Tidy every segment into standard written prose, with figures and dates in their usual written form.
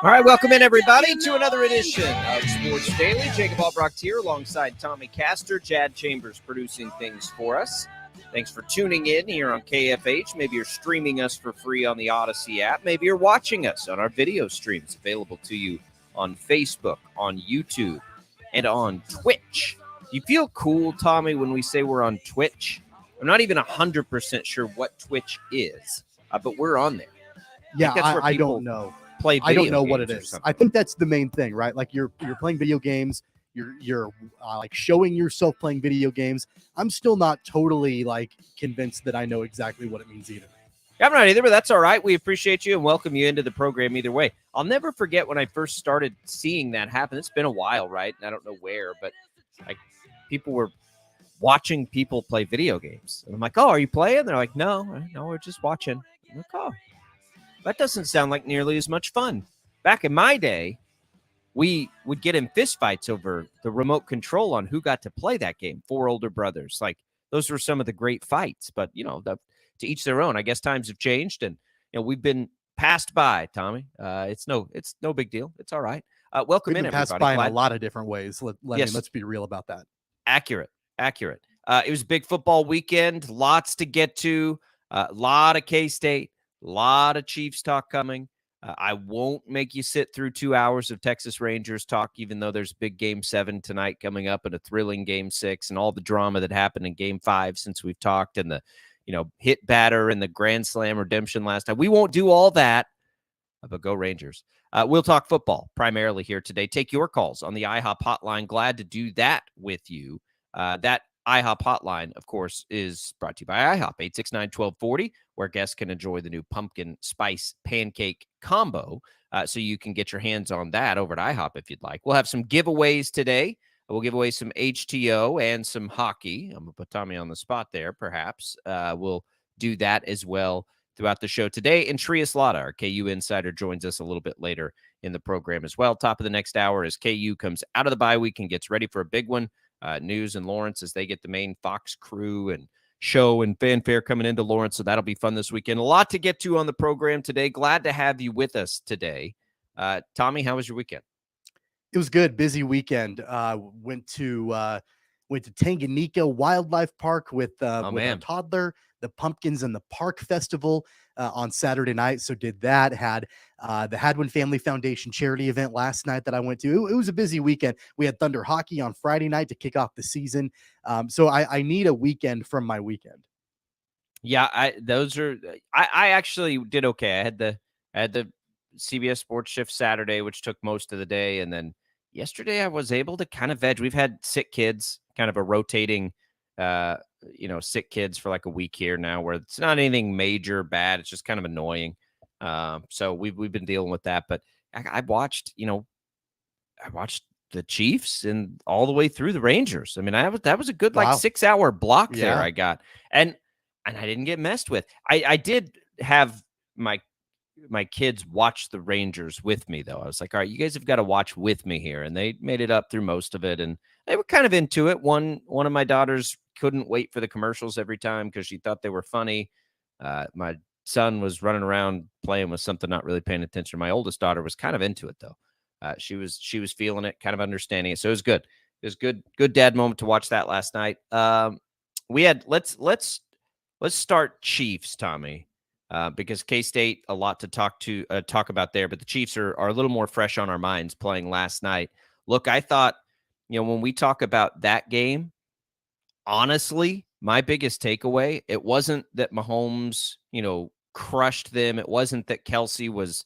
All right, welcome in, everybody, to another edition of Sports Daily. Jacob Albracht here alongside Tommy Castor. Chad Chambers producing things for us. Thanks for tuning in here on KFH. Maybe you're streaming us for free on the Odyssey app. Maybe you're watching us on our video streams available to you on Facebook, on YouTube, and on Twitch. Do you feel cool, Tommy, when we say we're on Twitch? I'm not even 100% sure what Twitch is, but we're on there. Yeah, I don't know. I don't know what it is. I think that's the main thing, right? Like you're playing video games. You're like showing yourself playing video games. I'm still not totally like convinced that I know exactly what it means either. I'm not either, but that's all right. We appreciate you and welcome you into the program either way. I'll never forget when I first started seeing that happen. It's been a while, right? I don't know where, but like people were watching people play video games. And I'm like, oh, are you playing? They're like, no, we're just watching. I'm like, oh, that doesn't sound like nearly as much fun. Back in my day, we would get in fistfights over the remote control on who got to play that game. 4 older brothers. Like, those were some of the great fights. But, you know, to each their own. I guess times have changed, and, you know, we've been passed by, Tommy. It's no big deal. It's all right. Welcome in, everybody. Passed by in a lot of different ways. Let's be real about that. Accurate. It was a big football weekend. Lots to get to. A lot of K-State. A lot of Chiefs talk coming. I won't make you sit through 2 hours of Texas Rangers talk, even though there's a big Game 7 tonight coming up and a thrilling Game 6 and all the drama that happened in Game 5 since we've talked and the, you know, hit batter and the Grand Slam redemption last time. We won't do all that, but go Rangers. We'll talk football primarily here today. Take your calls on the IHOP hotline. Glad to do that with you. That IHOP hotline, of course, is brought to you by IHOP, 869-1240, where guests can enjoy the new pumpkin spice pancake combo. So you can get your hands on that over at IHOP if you'd like. We'll have some giveaways today. We'll give away some HTO and some hockey. I'm going to put Tommy on the spot there, perhaps. We'll do that as well throughout the show today. And Trias Lotta, our KU insider, joins us a little bit later in the program as well. Top of the next hour as KU comes out of the bye week and gets ready for a big one. News and Lawrence as they get the main Fox crew and show and fanfare coming into Lawrence. So that'll be fun this weekend. A lot to get to on the program today. Glad to have you with us today. Tommy, how was your weekend? It was good. Busy weekend. Went to Tanganyika Wildlife Park with a toddler, the Pumpkins in the Park Festival on Saturday night. So did that. Had the Hadwin Family Foundation charity event last night that I went to. It was a busy weekend. We had Thunder Hockey on Friday night to kick off the season. So I need a weekend from my weekend. Yeah, I actually did okay. I had the CBS Sports shift Saturday, which took most of the day, and then yesterday I was able to kind of veg. We've had sick kids, kind of a rotating sick kids for like a week here now, where it's not anything major bad. It's just kind of annoying. So we've been dealing with that. But I watched the Chiefs and all the way through the Rangers. I mean, that was a good 6-hour block there I got, and I didn't get messed with. I did have my kids watch the Rangers with me, though. I was like, all right, you guys have got to watch with me here. And they made it up through most of it. And they were kind of into it. One of my daughters couldn't wait for the commercials every time because she thought they were funny. My son was running around playing with something, not really paying attention. My oldest daughter was kind of into it, though. She was feeling it, kind of understanding it. So it was good. It was good dad moment to watch that last night. We had let's start Chiefs, Tommy. Because K-State, a lot to talk about there, but the Chiefs are a little more fresh on our minds playing last night. Look, I thought, when we talk about that game, honestly, my biggest takeaway, it wasn't that Mahomes, crushed them. It wasn't that Kelsey was,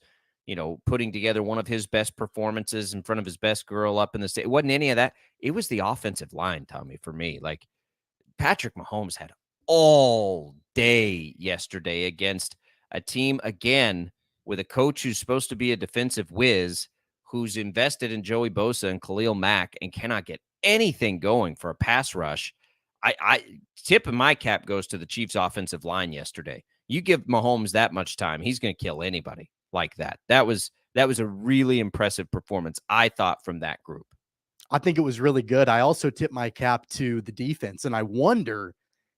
putting together one of his best performances in front of his best girl up in the state. It wasn't any of that. It was the offensive line, Tommy, for me. Like, Patrick Mahomes had all day yesterday against a team, again, with a coach who's supposed to be a defensive whiz, who's invested in Joey Bosa and Khalil Mack and cannot get anything going for a pass rush. I tip of my cap goes to the Chiefs' offensive line yesterday. You give Mahomes that much time, he's going to kill anybody like that. That was a really impressive performance, I thought, from that group. I think it was really good. I also tip my cap to the defense, and I wonder,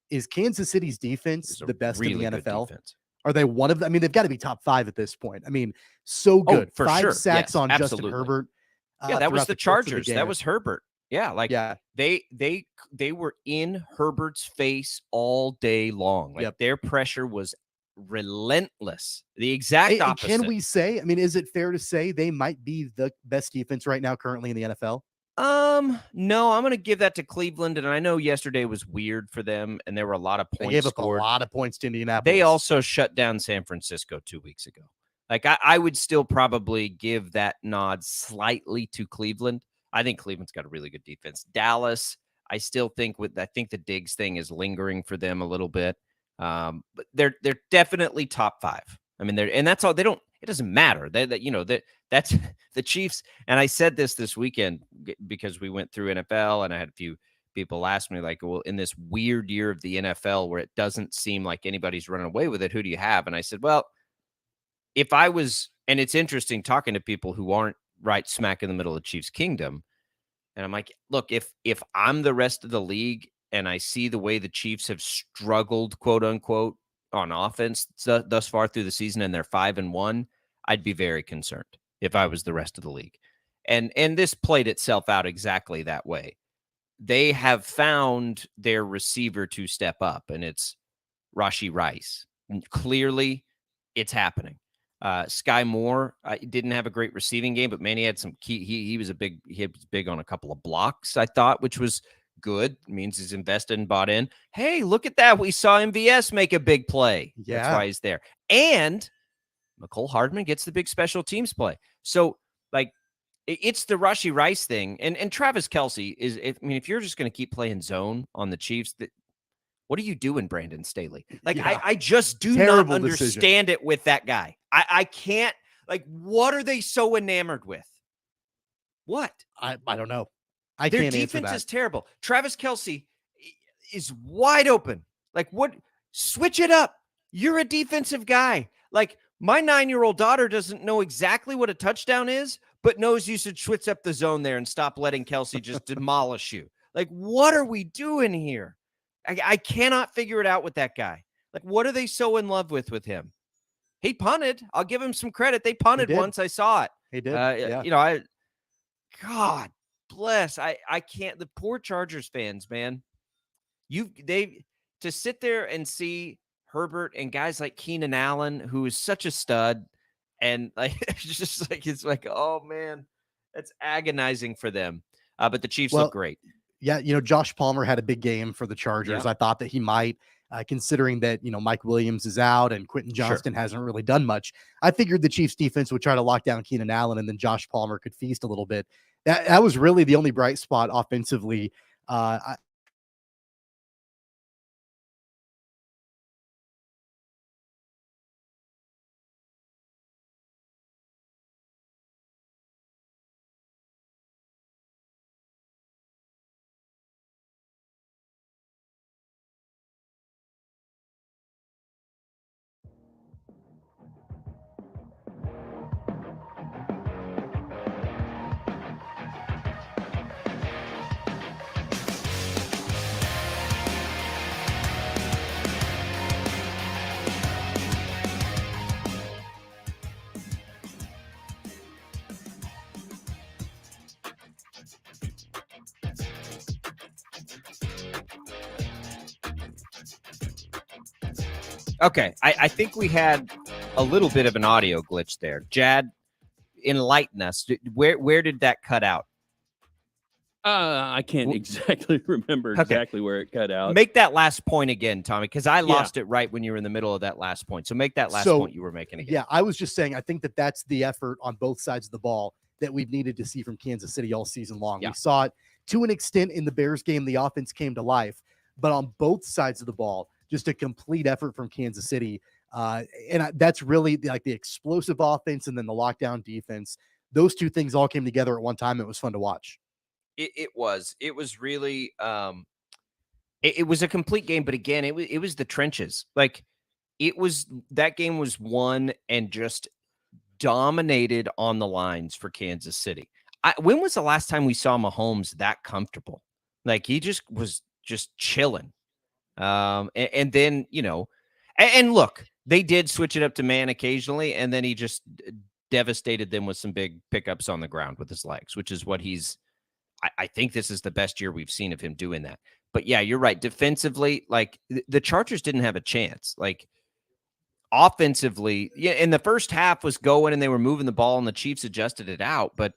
is Kansas City's defense the best in the NFL? Are they one of them? I mean, they've got to be top 5 at this point. I mean, so good. For 5 sure. sacks on absolutely. Justin Herbert. Yeah, that was the Chargers. That was Herbert. Yeah, like they were in Herbert's face all day long. Like their pressure was relentless. The exact opposite. Can we say, I mean, is it fair to say they might be the best defense right now currently in the NFL? No, I'm going to give that to Cleveland. And I know yesterday was weird for them and there were a lot of points. They gave scored. up a lot of points to Indianapolis. They also shut down San Francisco 2 weeks ago. Like I would still probably give that nod slightly to Cleveland. I think Cleveland's got a really good defense. Dallas, I still think I think the Diggs thing is lingering for them a little bit. But they're definitely top 5. I mean, and that's all. They don't. It doesn't matter. That's the Chiefs. And I said this weekend because we went through NFL, and I had a few people ask me like, well, in this weird year of the NFL where it doesn't seem like anybody's running away with it, who do you have? And I said, well, if I was, and it's interesting talking to people who aren't right smack in the middle of Chiefs Kingdom, and I'm like, look, if I'm the rest of the league and I see the way the Chiefs have struggled, quote unquote, on offense thus far through the season, and they're 5-1, I'd be very concerned if I was the rest of the league. And this played itself out exactly that way. They have found their receiver to step up, and it's Rashee Rice. And clearly, it's happening. Sky Moore didn't have a great receiving game, but man, he had some key. He was big on a couple of blocks, I thought, which was good. It means he's invested and bought in. Hey, look at that. We saw MVS make a big play. Yeah. That's why he's there. And McCole Hardman gets the big special teams play. So, like, it's the Rashee Rice thing. And Travis Kelce is, if you're just going to keep playing zone on the Chiefs, what are you doing, Brandon Staley? Like, I just do not understand it with that guy. I can't, like, what are they so enamored with? What? I don't know. Their defense is terrible. Travis Kelce is wide open. Like, what? Switch it up. You're a defensive guy. Like, my 9-year-old daughter doesn't know exactly what a touchdown is, but knows you should switch up the zone there and stop letting Kelce just demolish you. Like, what are we doing here? I cannot figure it out with that guy. Like, what are they so in love with him? He punted. I'll give him some credit. They punted once. I saw it. He did. God bless. I can't. The poor Chargers fans, man. To sit there and see Herbert and guys like Keenan Allen, who is such a stud, and like it's like, oh man, that's agonizing for them. But the Chiefs look great. Yeah, Josh Palmer had a big game for the Chargers. Yeah. I thought that he might, considering that, Mike Williams is out and Quentin Johnston hasn't really done much. I figured the Chiefs defense would try to lock down Keenan Allen and then Josh Palmer could feast a little bit. That was really the only bright spot offensively. Okay, I think we had a little bit of an audio glitch there. Jad, enlighten us. Where did that cut out? I can't exactly remember exactly where it cut out. Make that last point again, Tommy, because I lost it right when you were in the middle of that last point. So make that last point you were making again. Yeah, I was just saying, I think that's the effort on both sides of the ball that we've needed to see from Kansas City all season long. Yeah. We saw it to an extent in the Bears game. The offense came to life, but on both sides of the ball, just a complete effort from Kansas City. And that's really the explosive offense and then the lockdown defense. Those two things all came together at one time. It was fun to watch. It was really, it was a complete game, but again, it was the trenches. Like that game was won and just dominated on the lines for Kansas City. When was the last time we saw Mahomes that comfortable? Like he was just chilling. And then, and look, They did switch it up to man occasionally, and then he just devastated them with some big pickups on the ground with his legs, which is what I think this is the best year we've seen of him doing that. But yeah, you're right. Defensively, like the Chargers didn't have a chance. Like offensively, yeah, in the first half was going and they were moving the ball and the Chiefs adjusted it out. But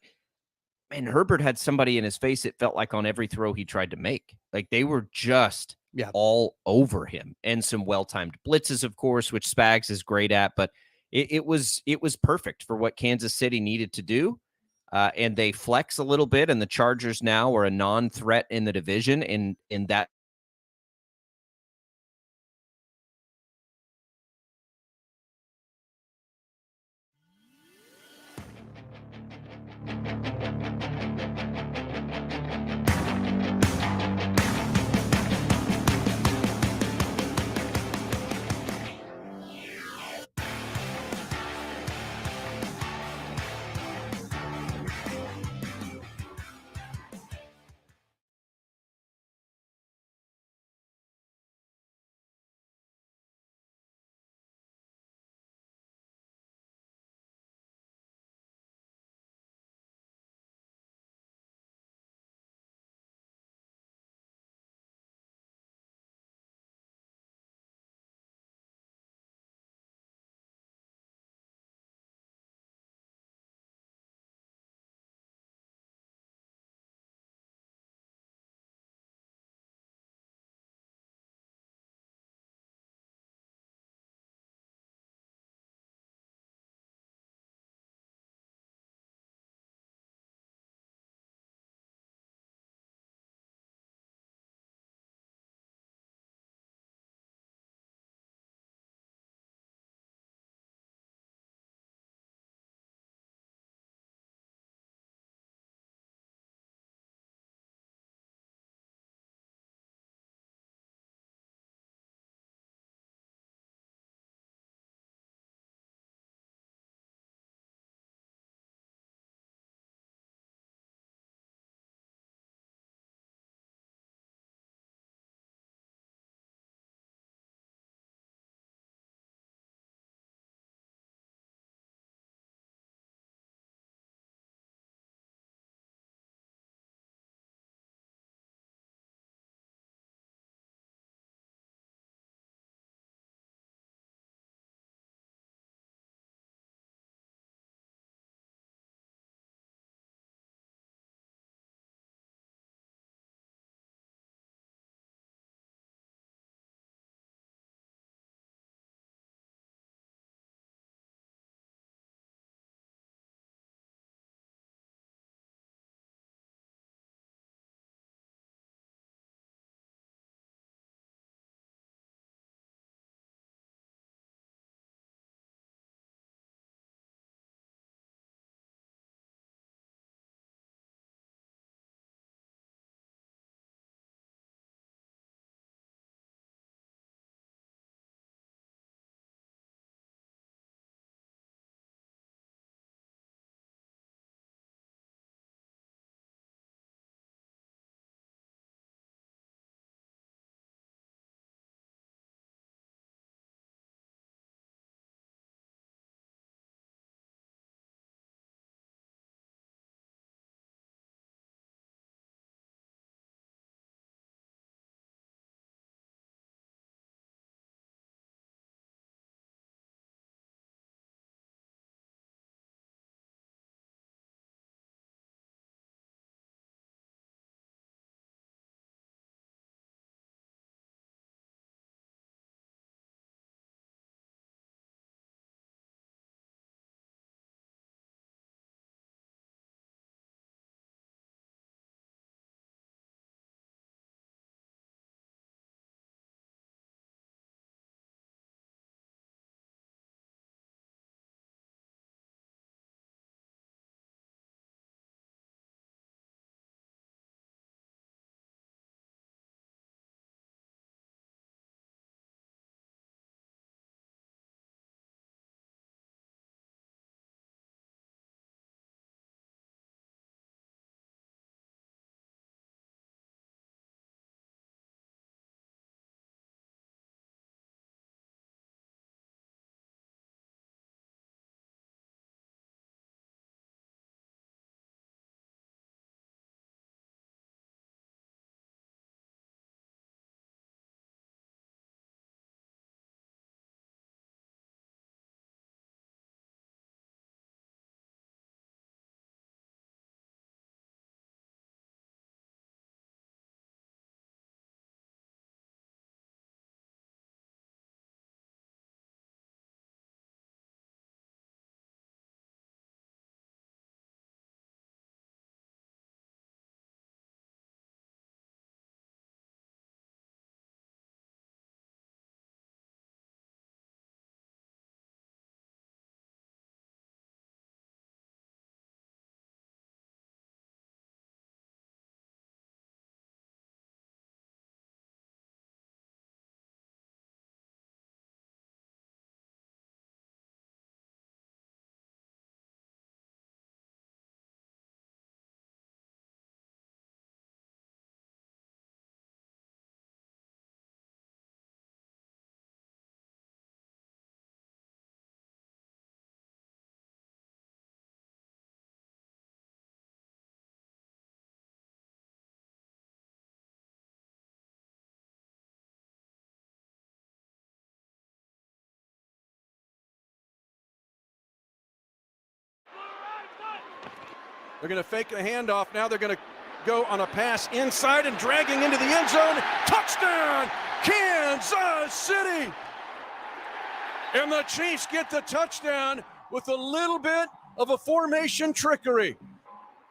man, Herbert had somebody in his face, it felt like, on every throw he tried to make. Like they were just all over him. And some well-timed blitzes, of course, which Spags is great at, but it was perfect for what Kansas City needed to do. And they flex a little bit, and the Chargers now are a non-threat in the division, and that They're going to fake a handoff. Now they're going to go on a pass inside and dragging into the end zone. Touchdown, Kansas City! And the Chiefs get the touchdown with a little bit of a formation trickery.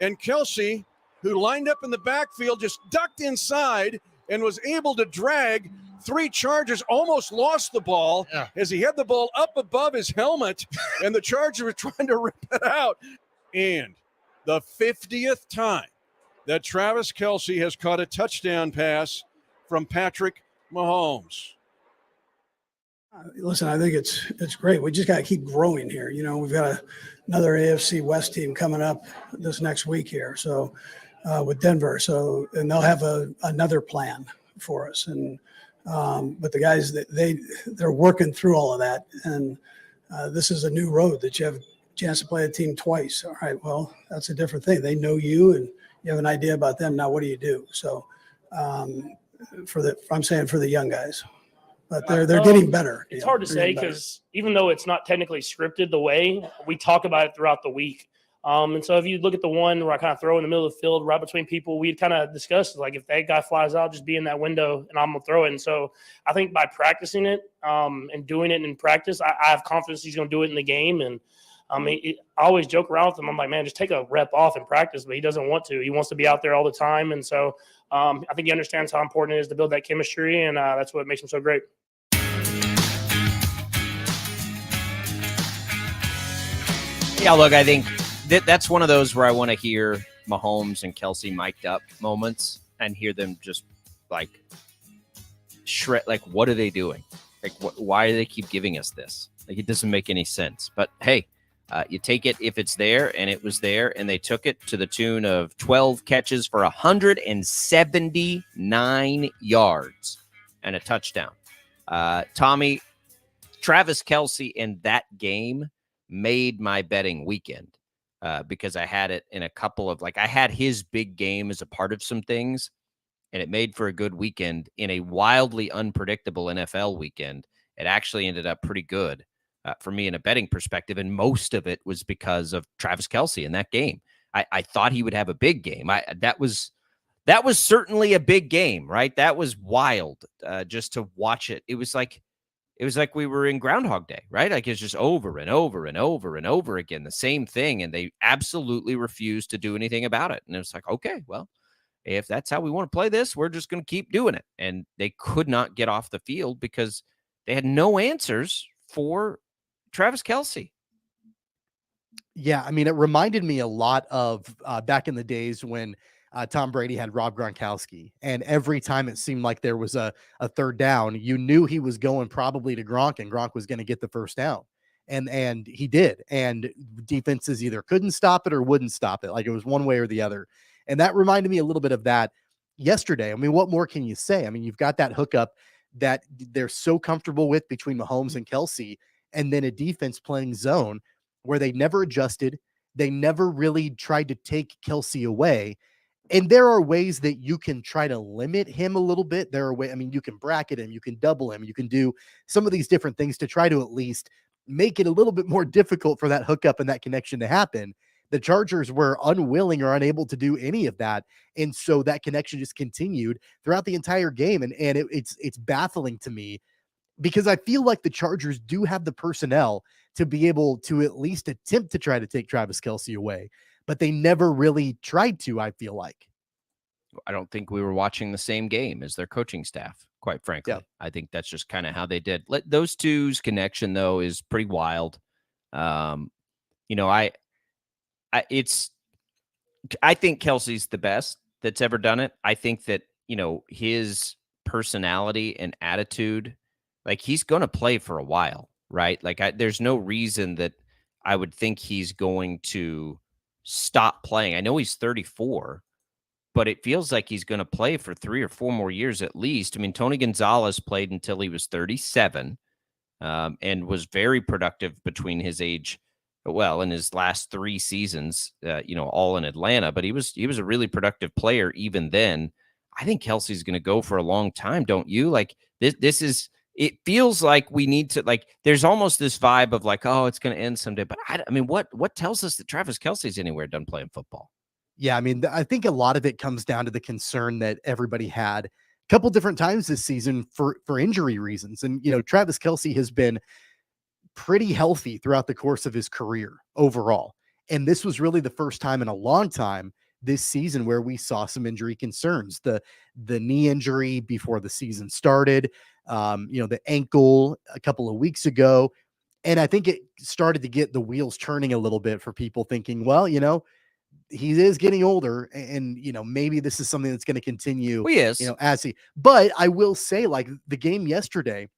And Kelce, who lined up in the backfield, just ducked inside and was able to drag 3 Chargers, almost lost the ball as he had the ball up above his helmet, and the Chargers were trying to rip it out. And the 50th time that Travis Kelce has caught a touchdown pass from Patrick Mahomes. Listen, I think it's great. We just got to keep growing here. You know, we've got another AFC West team coming up this next week here. So with Denver, and they'll have another plan for us. And but the guys they're working through all of that. And this is a new road that you have a chance to play a team twice. All right, well, that's a different thing. They know you, and you have an idea about them. Now, what do you do? So I'm saying for the young guys. But they're getting better. It's hard to say because even though it's not technically scripted the way, we talk about it throughout the week. And so if you look at the one where I kind of throw in the middle of the field right between people, we'd kind of discussed, like, if that guy flies out, just be in that window and I'm going to throw it. And so I think by practicing it and doing it in practice, I have confidence he's going to do it in the game. And I always joke around with him. I'm like, man, just take a rep off in practice, but he doesn't want to. He wants to be out there all the time. And so I think he understands how important it is to build that chemistry, and that's what makes him so great. Yeah, look, I think that's one of those where I want to hear Mahomes and Kelce mic'd up moments and hear them just like shred. Like, what are they doing? Like, why do they keep giving us this? Like, it doesn't make any sense. But hey, you take it if it's there, and it was there, and they took it to the tune of 12 catches for 179 yards and a touchdown. Tommy, Travis Kelce in that game made my betting weekend because I had it in a couple of, like, I had his big game as a part of some things, and it made for a good weekend in a wildly unpredictable NFL weekend. It actually ended up pretty good for me in a betting perspective, and most of it was because of Travis Kelce in that game. I thought he would have a big game. That was certainly a big game, right? That was wild just to watch it. It was like we were in Groundhog Day, right? Like, it's just over and over and over and over again, the same thing, and they absolutely refused to do anything about it. And it was like, okay, well, if that's how we want to play this, we're just going to keep doing it. And they could not get off the field because they had no answers for Travis Kelce. Yeah, I mean, it reminded me a lot of back in the days when Tom Brady had Rob Gronkowski, and every time it seemed like there was a third down, you knew he was going probably to Gronk, and Gronk was going to get the first down, and he did, and defenses either couldn't stop it or wouldn't stop it. Like, it was one way or the other, and that reminded me a little bit of that yesterday. I mean, what more can you say? I mean, you've got that hookup that they're so comfortable with between Mahomes and Kelce, and then a defense playing zone where they never adjusted. They never really tried to take Kelce away. And there are ways that you can try to limit him a little bit. There are ways, I mean, you can bracket him, you can double him, you can do some of these different things to try to at least make it a little bit more difficult for that hookup and that connection to happen. The Chargers were unwilling or unable to do any of that. And so that connection just continued throughout the entire game. And it's baffling to me because I feel like the Chargers do have the personnel to be able to at least attempt to try to take Travis Kelce away, but they never really tried to, I feel like. I don't think we were watching the same game as their coaching staff, quite frankly. Yeah. I think that's just kind of how they did. Those two's connection, though, is pretty wild. I think Kelce's the best that's ever done it. I think that, his personality and attitude, like, he's going to play for a while, right? Like, there's no reason that I would think he's going to stop playing. I know he's 34, but it feels like he's going to play for 3 or 4 more years at least. I mean, Tony Gonzalez played until he was 37 and was very productive between his age, well, in his last 3 seasons, all in Atlanta, but he was a really productive player even then. I think Kelce's going to go for a long time, don't you? Like, this is, it feels like we need to, like, there's almost this vibe of like, oh, it's going to end someday. But I mean, what tells us that Travis Kelce's anywhere done playing football? Yeah, I mean, I think a lot of it comes down to the concern that everybody had a couple different times this season for injury reasons. And, Travis Kelce has been pretty healthy throughout the course of his career overall. And this was really the first time in a long time this season where we saw some injury concerns. The knee injury before the season started, the ankle a couple of weeks ago. And I think it started to get the wheels turning a little bit for people thinking, well, he is getting older and maybe this is something that's going to continue, he is. But I will say, like, the game yesterday,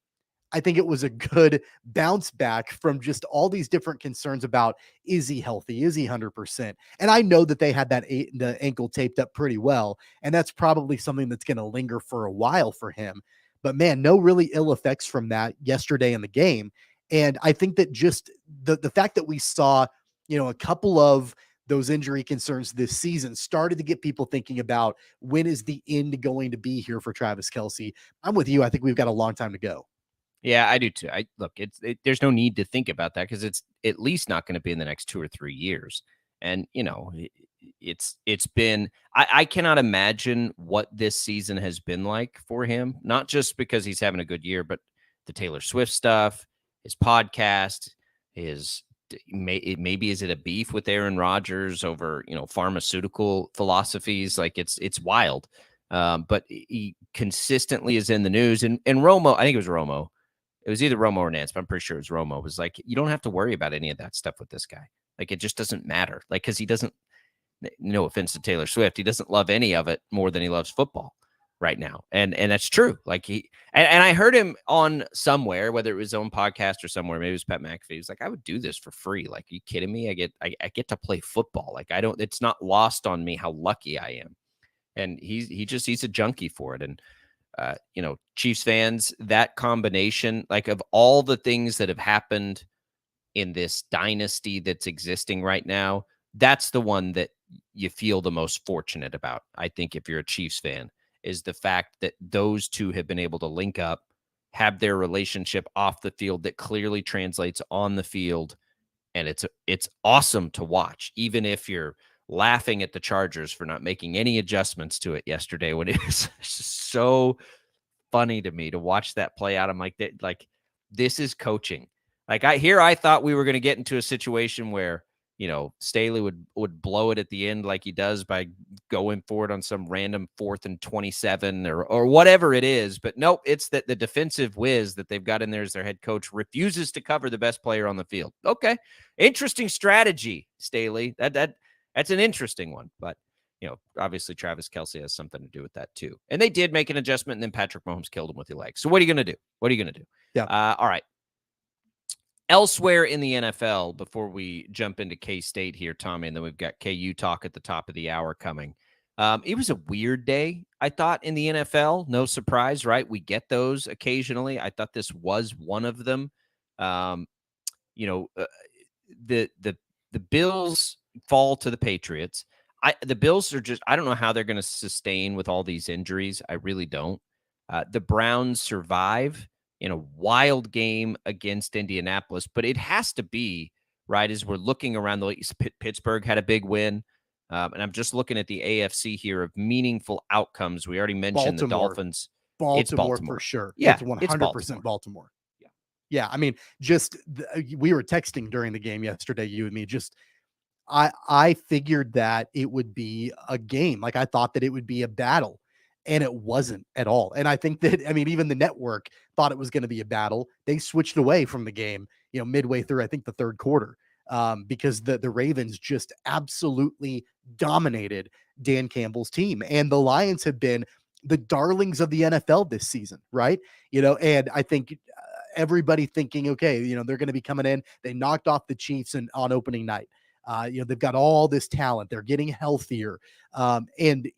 I think it was a good bounce back from just all these different concerns about, is he healthy? Is he 100%? And I know that they had the ankle taped up pretty well, and that's probably something that's going to linger for a while for him. But man, no really ill effects from that yesterday in the game. And I think that just the fact that we saw, a couple of those injury concerns this season started to get people thinking about, when is the end going to be here for Travis Kelce? I'm with you. I think we've got a long time to go. Yeah, I do too. There's no need to think about that because it's at least not going to be in the next 2 or 3 years. And it's been. I cannot imagine what this season has been like for him. Not just because he's having a good year, but the Taylor Swift stuff, his podcast, maybe is it a beef with Aaron Rodgers over pharmaceutical philosophies? Like it's wild. But he consistently is in the news. And Romo, I think it was Romo. It was either Romo or Nance, but I'm pretty sure it was Romo. It was like, you don't have to worry about any of that stuff with this guy. Like, it just doesn't matter. Like, because he doesn't, no offense to Taylor Swift, he doesn't love any of it more than he loves football right now. And that's true. Like and I heard him on somewhere, whether it was his own podcast or somewhere, maybe it was Pat McAfee. He's like, I would do this for free. Like, are you kidding me? I get to play football. Like, it's not lost on me how lucky I am. And he's a junkie for it. And, Chiefs fans, that combination, like, of all the things that have happened in this dynasty that's existing right now, that's the one that you feel the most fortunate about. I think if you're a Chiefs fan, is the fact that those two have been able to link up, have their relationship off the field that clearly translates on the field. And it's awesome to watch, even if you're laughing at the Chargers for not making any adjustments to it yesterday, when it was so funny to me to watch that play out. I'm like, this is coaching. Like, I thought we were going to get into a situation where, Staley would blow it at the end like he does by going for it on some random 4th and 27 or whatever it is. But nope, it's that the defensive whiz that they've got in there as their head coach refuses to cover the best player on the field. Okay. Interesting strategy, Staley. That's an interesting one, but obviously Travis Kelce has something to do with that too. And they did make an adjustment, and then Patrick Mahomes killed him with the legs. So what are you going to do? Yeah. All right. Elsewhere in the NFL, before we jump into K-State here, Tommy, and then we've got KU talk at the top of the hour coming. It was a weird day, I thought, in the NFL. No surprise, right? We get those occasionally. I thought this was one of them. The Bills fall to the Patriots. The Bills are I don't know how they're going to sustain with all these injuries. I really don't. The Browns survive in a wild game against Indianapolis, but it has to be, right, as we're looking around the league. Pittsburgh had a big win, and I'm just looking at the AFC here of meaningful outcomes. We already mentioned the Dolphins. It's Baltimore for sure. Yeah, it's 100% Baltimore. Yeah. I mean, we were texting during the game yesterday, you and me. I figured that it would be a game. Like, I thought that it would be a battle. And it wasn't at all. And I think that, even the network thought it was going to be a battle. They switched away from the game, midway through, I think, the third quarter, because the Ravens just absolutely dominated Dan Campbell's team. And the Lions have been the darlings of the NFL this season, right? And I think everybody thinking, okay, they're going to be coming in. They knocked off the Chiefs on opening night. They've got all this talent. They're getting healthier. And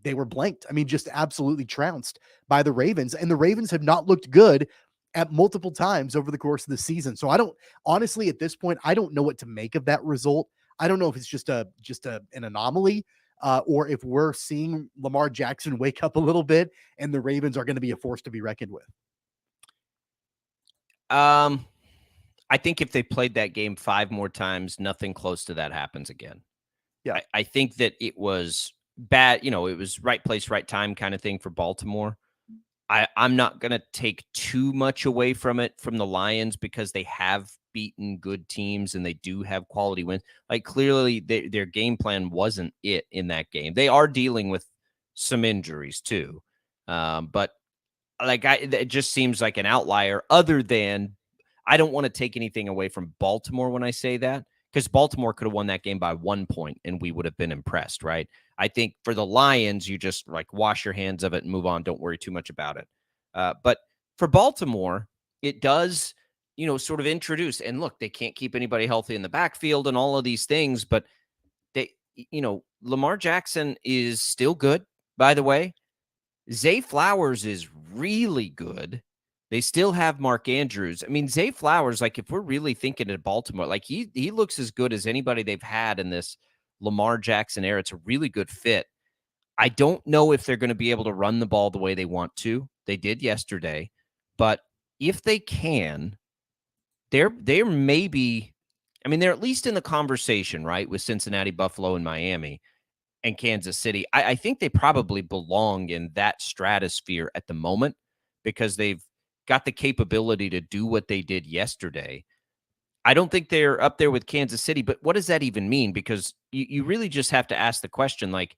they were blanked. Just absolutely trounced by the Ravens. And the Ravens have not looked good at multiple times over the course of the season. So honestly, at this point, I don't know what to make of that result. I don't know if it's just an anomaly, or if we're seeing Lamar Jackson wake up a little bit and the Ravens are going to be a force to be reckoned with. I think if they played that game 5 more times, nothing close to that happens again. Yeah. I think that it was bad. It was right place, right time kind of thing for Baltimore. I'm not going to take too much away from it from the Lions because they have beaten good teams and they do have quality wins. Like clearly their game plan wasn't it in that game. They are dealing with some injuries too. But like it just seems like an outlier other than I don't want to take anything away from Baltimore when I say that, because Baltimore could have won that game by 1 point and we would have been impressed, right? I think for the Lions, you just like wash your hands of it and move on. Don't worry too much about it. But for Baltimore, it does, sort of introduce, and look, they can't keep anybody healthy in the backfield and all of these things, but they, Lamar Jackson is still good, by the way. Zay Flowers is really good. They still have Mark Andrews. I mean, Zay Flowers, like if we're really thinking of Baltimore, like he looks as good as anybody they've had in this Lamar Jackson era. It's a really good fit. I don't know if they're going to be able to run the ball the way they want to. They did yesterday, but if they can, they're maybe, I mean, they're at least in the conversation, right, with Cincinnati, Buffalo, and Miami and Kansas City. I think they probably belong in that stratosphere at the moment because they've got the capability to do what they did yesterday. I don't think they're up there with Kansas City, but what does that even mean? Because you really just have to ask the question, like,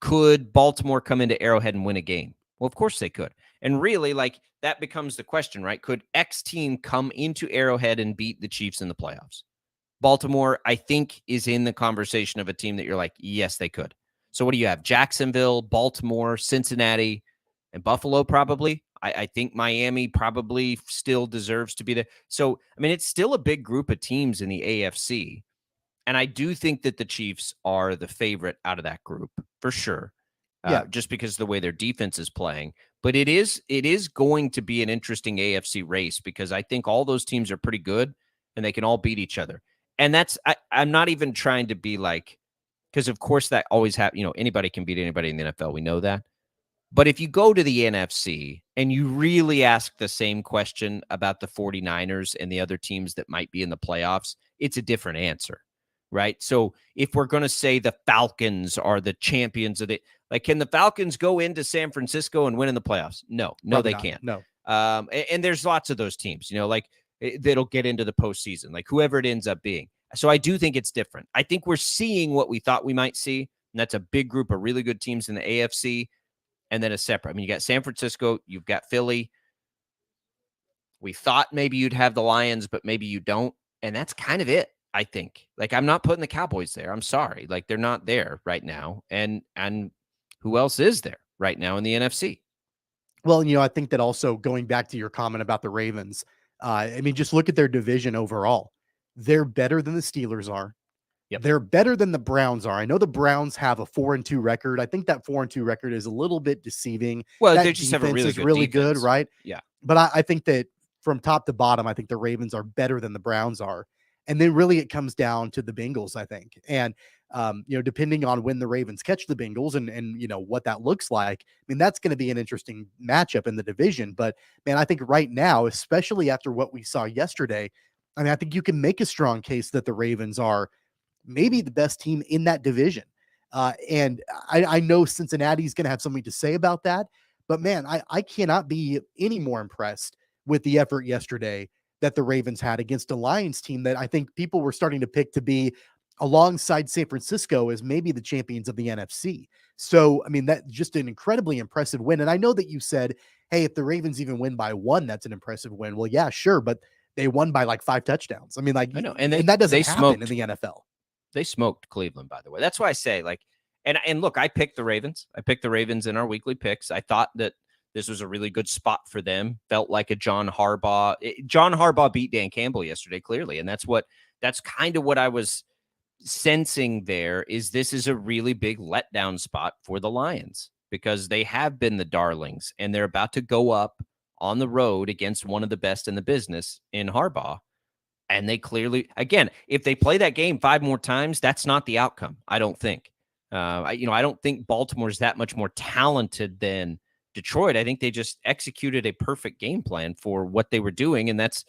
could Baltimore come into Arrowhead and win a game? Well, of course they could. And really, like, that becomes the question, right? Could X team come into Arrowhead and beat the Chiefs in the playoffs? Baltimore, I think, is in the conversation of a team that you're like, yes, they could. So what do you have? Jacksonville, Baltimore, Cincinnati, and Buffalo probably. I think Miami probably still deserves to be there. So, I mean, it's still a big group of teams in the AFC. And I do think that the Chiefs are the favorite out of that group for sure. Just because of the way their defense is playing. But it is going to be an interesting AFC race because I think all those teams are pretty good and they can all beat each other. And I'm not even trying to be like, because of course that always happens, anybody can beat anybody in the NFL. We know that. But if you go to the NFC and you really ask the same question about the 49ers and the other teams that might be in the playoffs, it's a different answer, right? So if we're going to say the Falcons are the champions of can the Falcons go into San Francisco and win in the playoffs? No, Probably they not. can't. No. And there's lots of those teams, that'll get into the postseason, like whoever it ends up being. So I do think it's different. I think we're seeing what we thought we might see, and that's a big group of really good teams in the AFC. And then a separate. I mean, you got San Francisco, you've got Philly. We thought maybe you'd have the Lions, but maybe you don't. And that's kind of it, I think. Like, I'm not putting the Cowboys there. I'm sorry. Like, they're not there right now. And who else is there right now in the NFC? Well, I think that also going back to your comment about the Ravens, I mean, just look at their division overall. They're better than the Steelers are. Yep. They're better than the Browns are. I know the Browns have a 4-2 record. I think that 4-2 record is a little bit deceiving. Well, that they just have a really good, right? Yeah. But I think that from top to bottom, I think the Ravens are better than the Browns are. And then really it comes down to the Bengals, I think. And, depending on when the Ravens catch the Bengals and what that looks like, I mean, that's going to be an interesting matchup in the division. But, man, I think right now, especially after what we saw yesterday, I mean, I think you can make a strong case that the Ravens are maybe the best team in that division. And I know Cincinnati's going to have something to say about that. But, man, I cannot be any more impressed with the effort yesterday that the Ravens had against a Lions team that I think people were starting to pick to be alongside San Francisco as maybe the champions of the NFC. So, I mean, that's just an incredibly impressive win. And I know that you said, hey, if the Ravens even win by 1, that's an impressive win. Well, yeah, sure. But they won by like 5 touchdowns. I mean, like, I know. and that doesn't happen in the NFL. They smoked Cleveland, by the way. That's why I say, like, and look, I picked the Ravens. I picked the Ravens in our weekly picks. I thought that this was a really good spot for them. Felt like a John Harbaugh. John Harbaugh beat Dan Campbell yesterday, clearly. And that's kind of what I was sensing there is this is a really big letdown spot for the Lions because they have been the darlings and they're about to go up on the road against one of the best in the business in Harbaugh. And they clearly, again, if they play that game 5 more times, that's not the outcome. I don't think. I don't think Baltimore's that much more talented than Detroit. I think they just executed a perfect game plan for what they were doing, and that's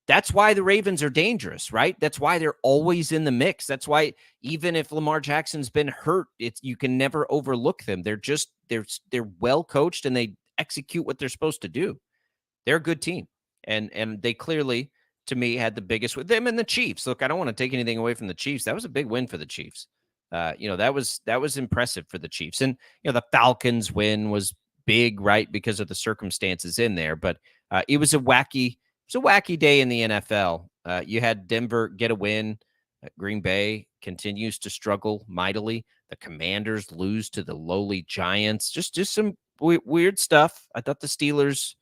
That's why the Ravens are dangerous, right? That's why they're always in the mix. That's why even if Lamar Jackson's been hurt, you can never overlook them. They're well coached and they execute what they're supposed to do. They're a good team. And they clearly, to me, had the biggest with them and the Chiefs. Look, I don't want to take anything away from the Chiefs. That was a big win for the Chiefs. That was impressive for the Chiefs. And the Falcons win was big, right, because of the circumstances in there. But it was a wacky day in the NFL. You had Denver get a win. Green Bay continues to struggle mightily. The Commanders lose to the lowly Giants. Just some weird stuff. I thought the Steelers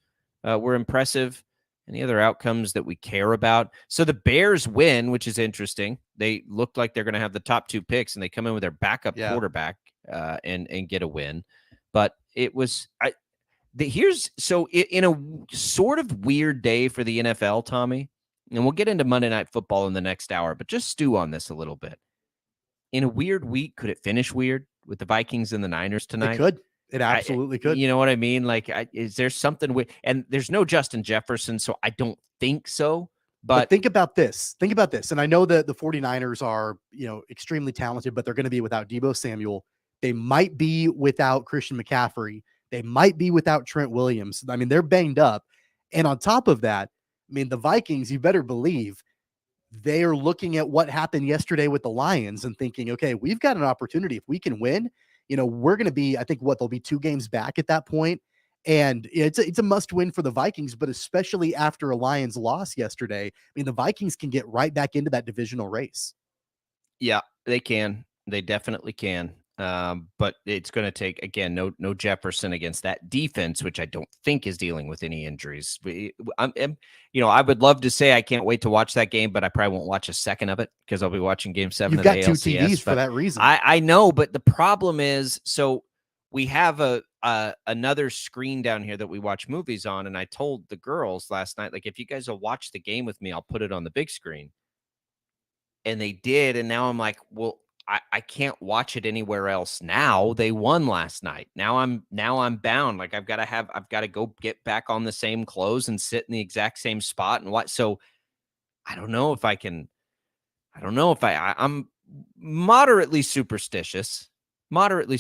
were impressive. Any other outcomes that we care about? So the Bears win, which is interesting. They looked like they're going to have the top 2 picks, and they come in with their backup quarterback and get a win. But it was in a sort of weird day for the NFL, Tommy, and we'll get into Monday Night Football in the next hour, but just stew on this a little bit. In a weird week, could it finish weird with the Vikings and the Niners tonight? It could. It absolutely could. You know what I mean? Like, is there something with, and there's no Justin Jefferson, so I don't think so. But think about this. And I know that the 49ers are, extremely talented, but they're going to be without Deebo Samuel. They might be without Christian McCaffrey. They might be without Trent Williams. I mean, they're banged up. And on top of that, I mean, the Vikings, you better believe they are looking at what happened yesterday with the Lions and thinking, okay, we've got an opportunity. If we can win, we're going to be, I think they'll be 2 games back at that point. And it's a must win for the Vikings, but especially after a Lions loss yesterday, I mean, the Vikings can get right back into that divisional race. Yeah, they can. They definitely can. But it's going to take, again, no Jefferson against that defense, which I don't think is dealing with any injuries. I would love to say I can't wait to watch that game, but I probably won't watch a second of it because I'll be watching Game 7 You've of the got 2 ALCS, TVs for that reason. I know, but the problem is, so we have another screen down here that we watch movies on, and I told the girls last night, like, if you guys will watch the game with me, I'll put it on the big screen. And they did, and now I'm like, well, I can't watch it anywhere else now. They won last night. Now I'm bound. Like I've got to go get back on the same clothes and sit in the exact same spot and watch. So I don't know if I can. I don't know if I'm moderately superstitious. I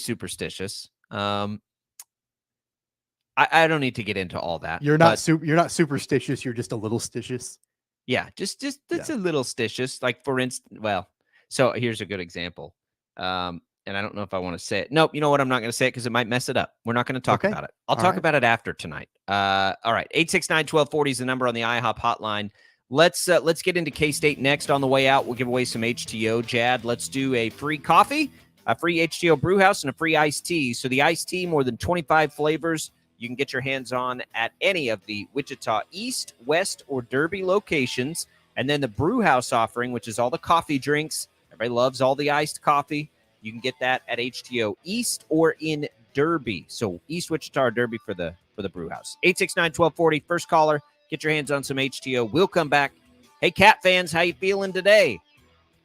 don't need to get into all that. You're not superstitious. You're just a little stitious. Yeah, just that's a little stitious. Like, for instance, so here's a good example. And I don't know if I want to say it. Nope, you know what? I'm not going to say it because it might mess it up. We're not going to talk about it. I'll talk about it after tonight. All right, 869-1240 is the number on the IHOP hotline. Let's get into K-State next. On the way out, we'll give away some HTO. Jad, let's do a free coffee, a free HTO brew house, and a free iced tea. So the iced tea, more than 25 flavors. You can get your hands on at any of the Wichita East, West, or Derby locations. And then the brew house offering, which is all the coffee drinks. Everybody loves all the iced coffee. You can get that at HTO East or in Derby. So East Wichita or Derby for the brew house. 869-1240, first caller. Get your hands on some HTO. We'll come back. Hey, Cat fans, how you feeling today?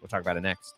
We'll talk about it next.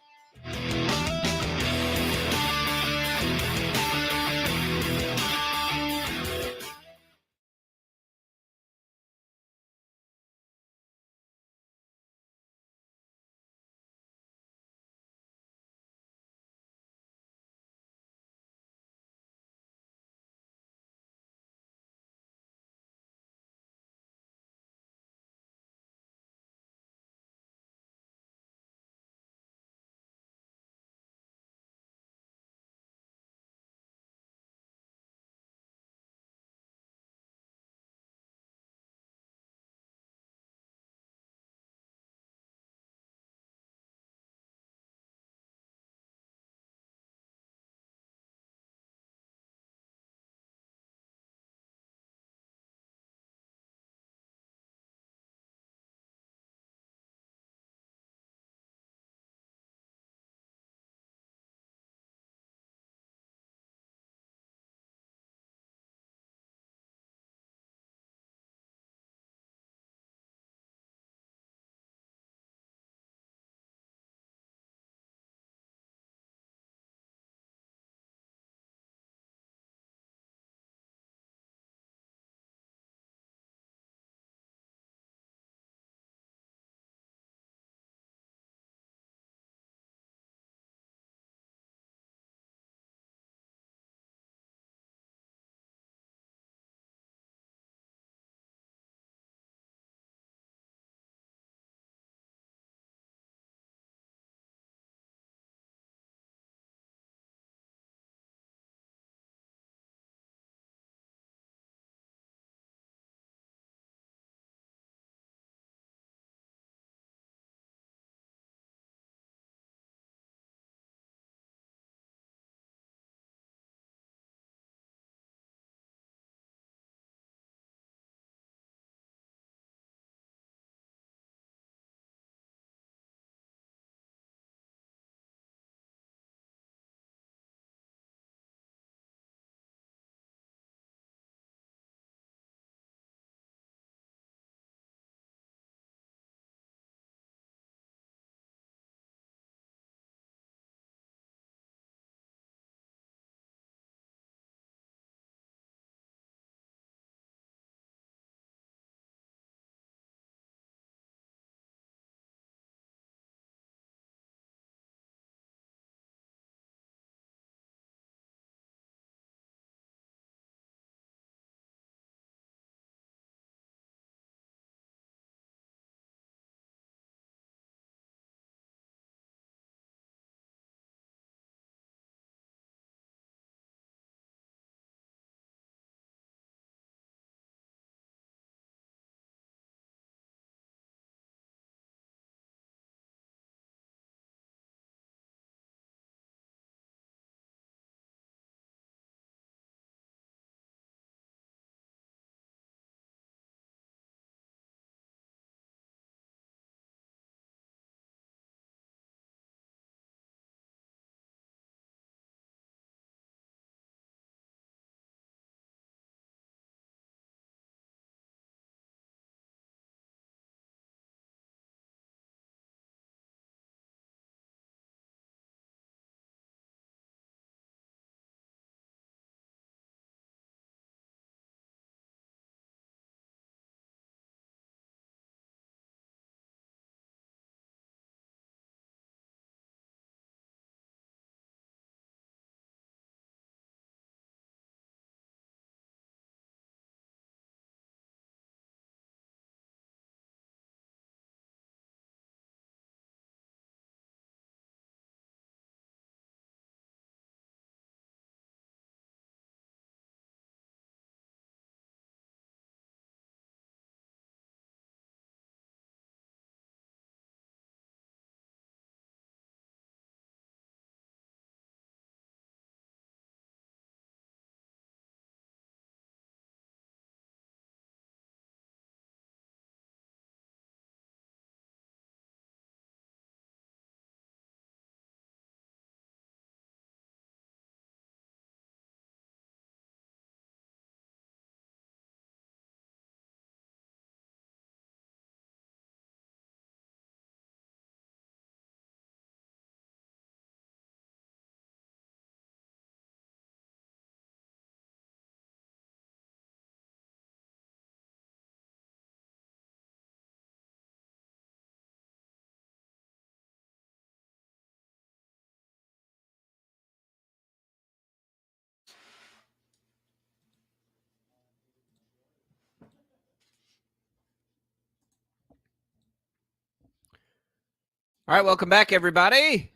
All right, welcome back, everybody.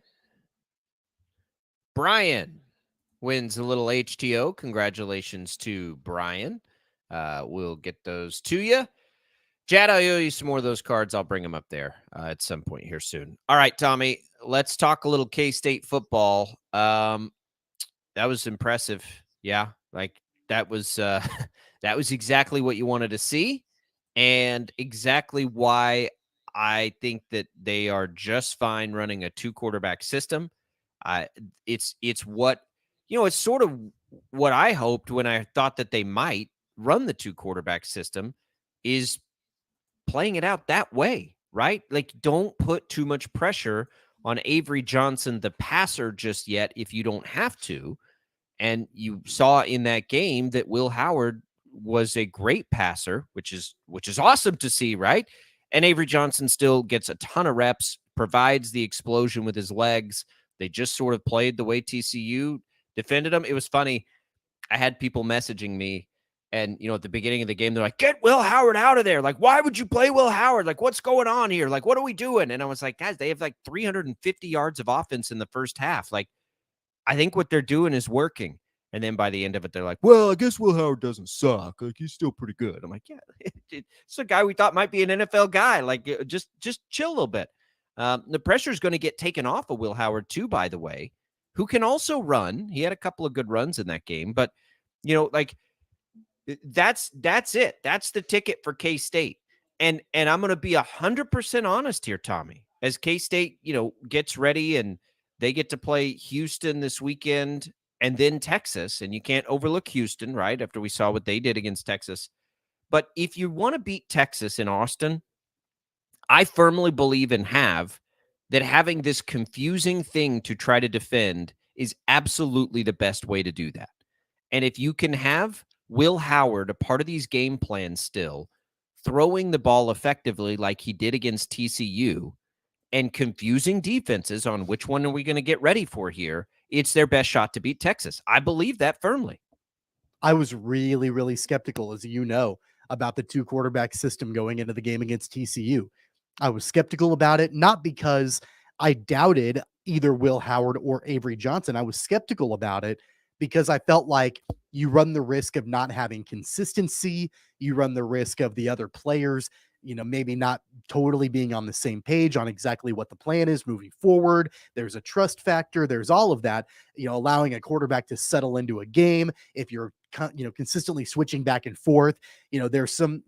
Brian wins a little HTO. Congratulations to Brian. We'll get those to you. Jad, I owe you some more of those cards. I'll bring them up there at some point here soon. All right, Tommy, let's talk a little K-State football. That was impressive. Yeah, like that was that was exactly what you wanted to see, and exactly why I think that they are just fine running a 2-quarterback system. It's what, it's sort of what I hoped when I thought that they might run the 2-quarterback system, is playing it out that way, right? Like, don't put too much pressure on Avery Johnson, the passer, just yet if you don't have to. And you saw in that game that Will Howard was a great passer, which is awesome to see, right? And Avery Johnson still gets a ton of reps, provides the explosion with his legs. They just sort of played the way TCU defended them. It was funny. I had people messaging me, and, at the beginning of the game, they're like, get Will Howard out of there. Like, why would you play Will Howard? Like, what's going on here? Like, what are we doing? And I was like, guys, they have like 350 yards of offense in the first half. Like, I think what they're doing is working. And then by the end of it, they're like, well, I guess Will Howard doesn't suck. Like, he's still pretty good. I'm like, yeah, it's a guy we thought might be an NFL guy. Like, just chill a little bit. The pressure is going to get taken off of Will Howard too, by the way, who can also run. He had a couple of good runs in that game, but like, that's it. That's the ticket for K-State. And I'm going to be 100% honest here, Tommy, as K-State, gets ready and they get to play Houston this weekend and then Texas. And you can't overlook Houston, right? After we saw what they did against Texas. But if you want to beat Texas in Austin, I firmly believe and have that having this confusing thing to try to defend is absolutely the best way to do that. And if you can have Will Howard a part of these game plans still, throwing the ball effectively like he did against TCU, and confusing defenses on which one are we going to get ready for here, it's their best shot to beat Texas. I believe that firmly. I was really, really skeptical, as you know, about the 2-quarterback system going into the game against TCU. I was skeptical about it, not because I doubted either Will Howard or Avery Johnson. I was skeptical about it because I felt like you run the risk of not having consistency. You run the risk of the other players, maybe not totally being on the same page on exactly what the plan is moving forward. There's a trust factor. There's all of that, allowing a quarterback to settle into a game. If you're, consistently switching back and forth, there's some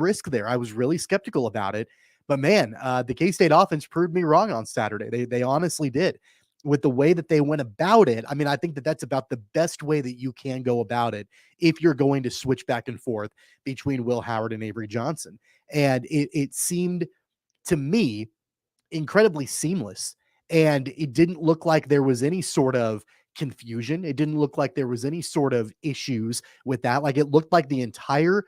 risk there. I was really skeptical about it, but man, the K-State offense proved me wrong on Saturday. They honestly did. With the way that they went about it, I mean, I think that that's about the best way that you can go about it if you're going to switch back and forth between Will Howard and Avery Johnson. And it seemed to me incredibly seamless. And it didn't look like there was any sort of confusion. It didn't look like there was any sort of issues with that. Like, it looked like the entire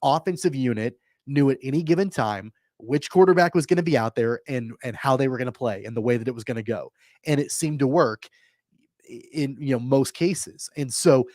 offensive unit knew at any given time which quarterback was going to be out there and how they were going to play and the way that it was going to go. And it seemed to work in, most cases. And so,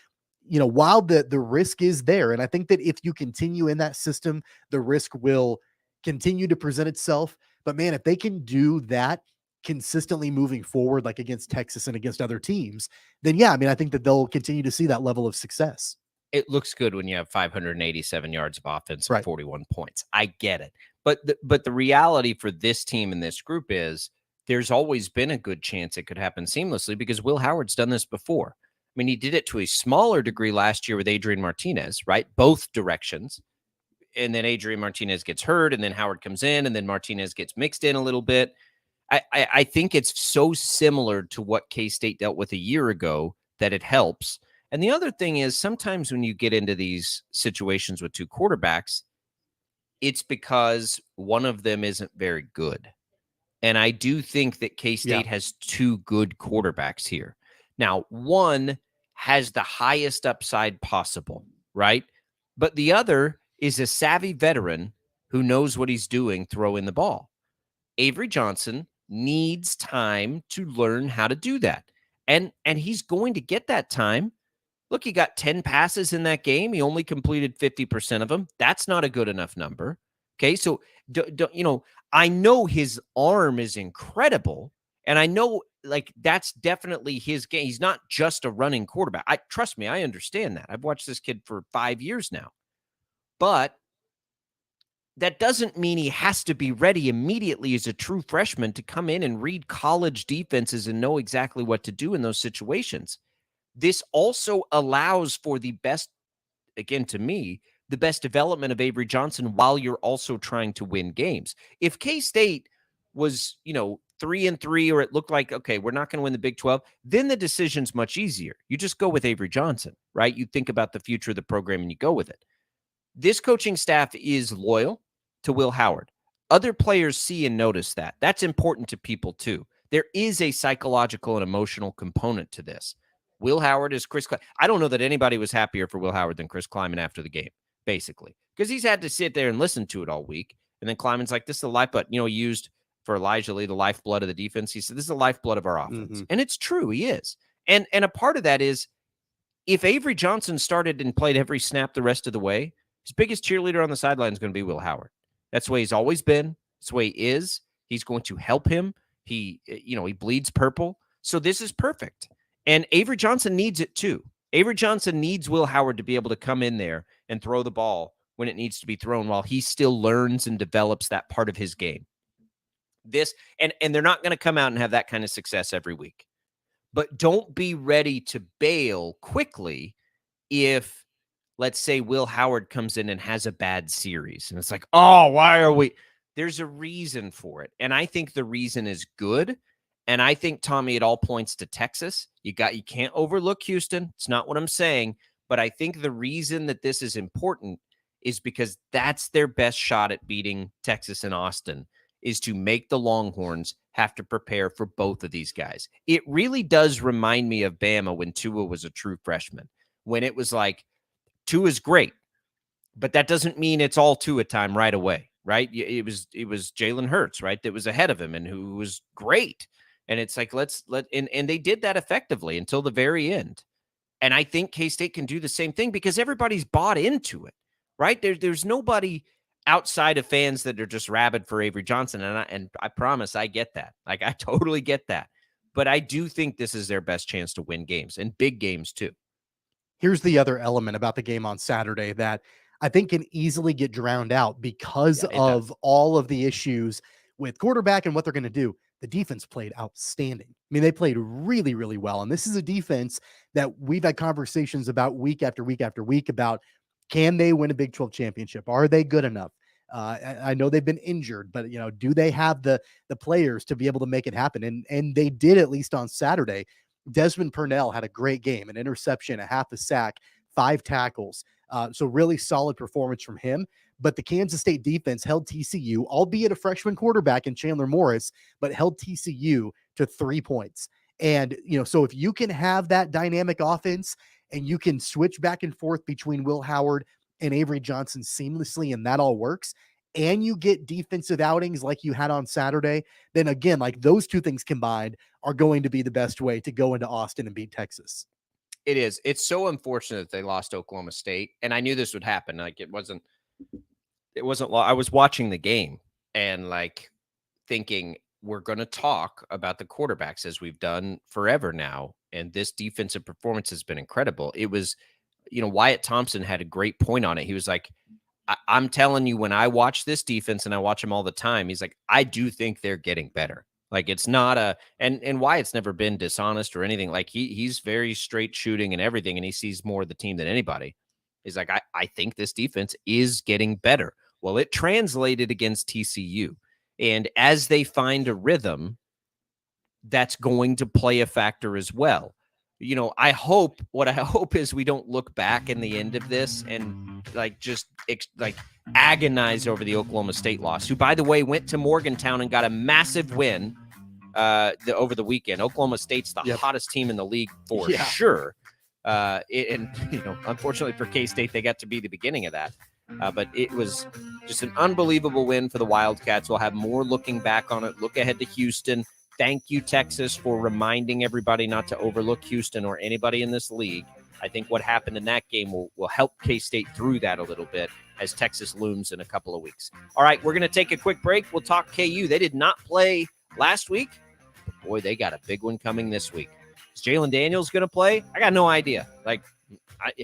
while the risk is there, and I think that if you continue in that system, the risk will continue to present itself. But man, if they can do that consistently moving forward, like against Texas and against other teams, then yeah, I mean, I think that they'll continue to see that level of success. It looks good when you have 587 yards of offense and 41 points. I get it. But the reality for this team and this group is there's always been a good chance it could happen seamlessly because Will Howard's done this before. I mean, he did it to a smaller degree last year with Adrian Martinez, right? Both directions. And then Adrian Martinez gets hurt, and then Howard comes in, and then Martinez gets mixed in a little bit. I think it's so similar to what K-State dealt with a year ago that it helps. And the other thing is sometimes when you get into these situations with 2 quarterbacks, it's because one of them isn't very good. And I do think that K-State has 2 good quarterbacks here. Now, one has the highest upside possible, right? But the other is a savvy veteran who knows what he's doing throwing the ball. Avery Johnson needs time to learn how to do that. And he's going to get that time. Look, he got 10 passes in that game. He only completed 50% of them. That's not a good enough number. Okay, so I know his arm is incredible, and I know like that's definitely his game. He's not just a running quarterback. Trust me, I understand that. I've watched this kid for 5 years now. But that doesn't mean he has to be ready immediately as a true freshman to come in and read college defenses and know exactly what to do in those situations. This also allows for the best, again, to me, the best development of Avery Johnson while you're also trying to win games. If K-State was, 3-3, or it looked like, okay, we're not going to win the Big 12, then the decision's much easier. You just go with Avery Johnson, right? You think about the future of the program and you go with it. This coaching staff is loyal to Will Howard. Other players see and notice that. That's important to people too. There is a psychological and emotional component to this. Will Howard is Chris Kleiman. I don't know that anybody was happier for Will Howard than Chris Kleiman after the game, basically, because he's had to sit there and listen to it all week. And then Kleiman's like, this is the lifeblood, he used for Elijah Lee, the lifeblood of the defense. He said, this is the lifeblood of our offense. Mm-hmm. And it's true. He is. And a part of that is if Avery Johnson started and played every snap the rest of the way, his biggest cheerleader on the sideline is going to be Will Howard. That's the way he's always been. That's the way he is. He's going to help him. He bleeds purple. So this is perfect. And Avery Johnson needs it too. Avery Johnson needs Will Howard to be able to come in there and throw the ball when it needs to be thrown while he still learns and develops that part of his game. And they're not going to come out and have that kind of success every week. But don't be ready to bail quickly if, let's say, Will Howard comes in and has a bad series. And it's like, oh, why are we? There's a reason for it. And I think the reason is good. And I think, Tommy, it all points to Texas. You can't overlook Houston. It's not what I'm saying. But I think the reason that this is important is because that's their best shot at beating Texas and Austin, is to make the Longhorns have to prepare for both of these guys. It really does remind me of Bama when Tua was a true freshman, when it was like, Tua's great, but that doesn't mean it's all Tua time right away, right? It was Jalen Hurts, right, that was ahead of him and who was great. And it's like, and they did that effectively until the very end. And I think K-State can do the same thing because everybody's bought into it, right? There's nobody outside of fans that are just rabid for Avery Johnson. And I promise I get that. Like, I totally get that. But I do think this is their best chance to win games, and big games too. Here's the other element about the game on Saturday that I think can easily get drowned out because of all of the issues with quarterback and what they're going to do. The defense played outstanding. I mean, they played really, really well. And this is a defense that we've had conversations about week after week after week about, can they win a Big 12 championship? Are they good enough? I know they've been injured, but do they have the players to be able to make it happen? And they did, at least on Saturday. Desmond Purnell had a great game, an interception, a half a sack, 5 tackles. So really solid performance from him. But the Kansas State defense held TCU, albeit a freshman quarterback in Chandler Morris, but held TCU to 3 points. And, so if you can have that dynamic offense and you can switch back and forth between Will Howard and Avery Johnson seamlessly, and that all works, and you get defensive outings like you had on Saturday, then again, like those two things combined are going to be the best way to go into Austin and beat Texas. It is. It's so unfortunate that they lost Oklahoma State. And I knew this would happen. Like it wasn't I was watching the game and like thinking, we're going to talk about the quarterbacks as we've done forever now. And this defensive performance has been incredible. It was, Wyatt Thompson had a great point on it. He was like, I'm telling you, when I watch this defense, and I watch them all the time, he's like, I do think they're getting better. Like it's not and Wyatt's never been dishonest or anything. Like he's very straight shooting and everything. And he sees more of the team than anybody. He's like, I think this defense is getting better. Well, it translated against TCU. And as they find a rhythm, that's going to play a factor as well. What I hope is we don't look back in the end of this and just agonize over the Oklahoma State loss, who, by the way, went to Morgantown and got a massive win over the weekend. Oklahoma State's the hottest team in the league for sure. Unfortunately for K-State, they got to be the beginning of that. But it was just an unbelievable win for the Wildcats. We'll have more looking back on it. Look ahead to Houston. Thank you, Texas, for reminding everybody not to overlook Houston or anybody in this league. I think what happened in that game will help K-State through that a little bit. as Texas looms in a couple of weeks. All right, we're going to take a quick break. We'll talk KU. They did not play last week, but boy, they got a big one coming this week. Is Jalen Daniels going to play? I got no idea.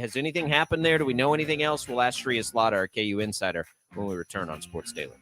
Has anything happened there? Do we know anything else? We'll ask Shreya Slaughter, our KU insider, when we return on Sports Daily.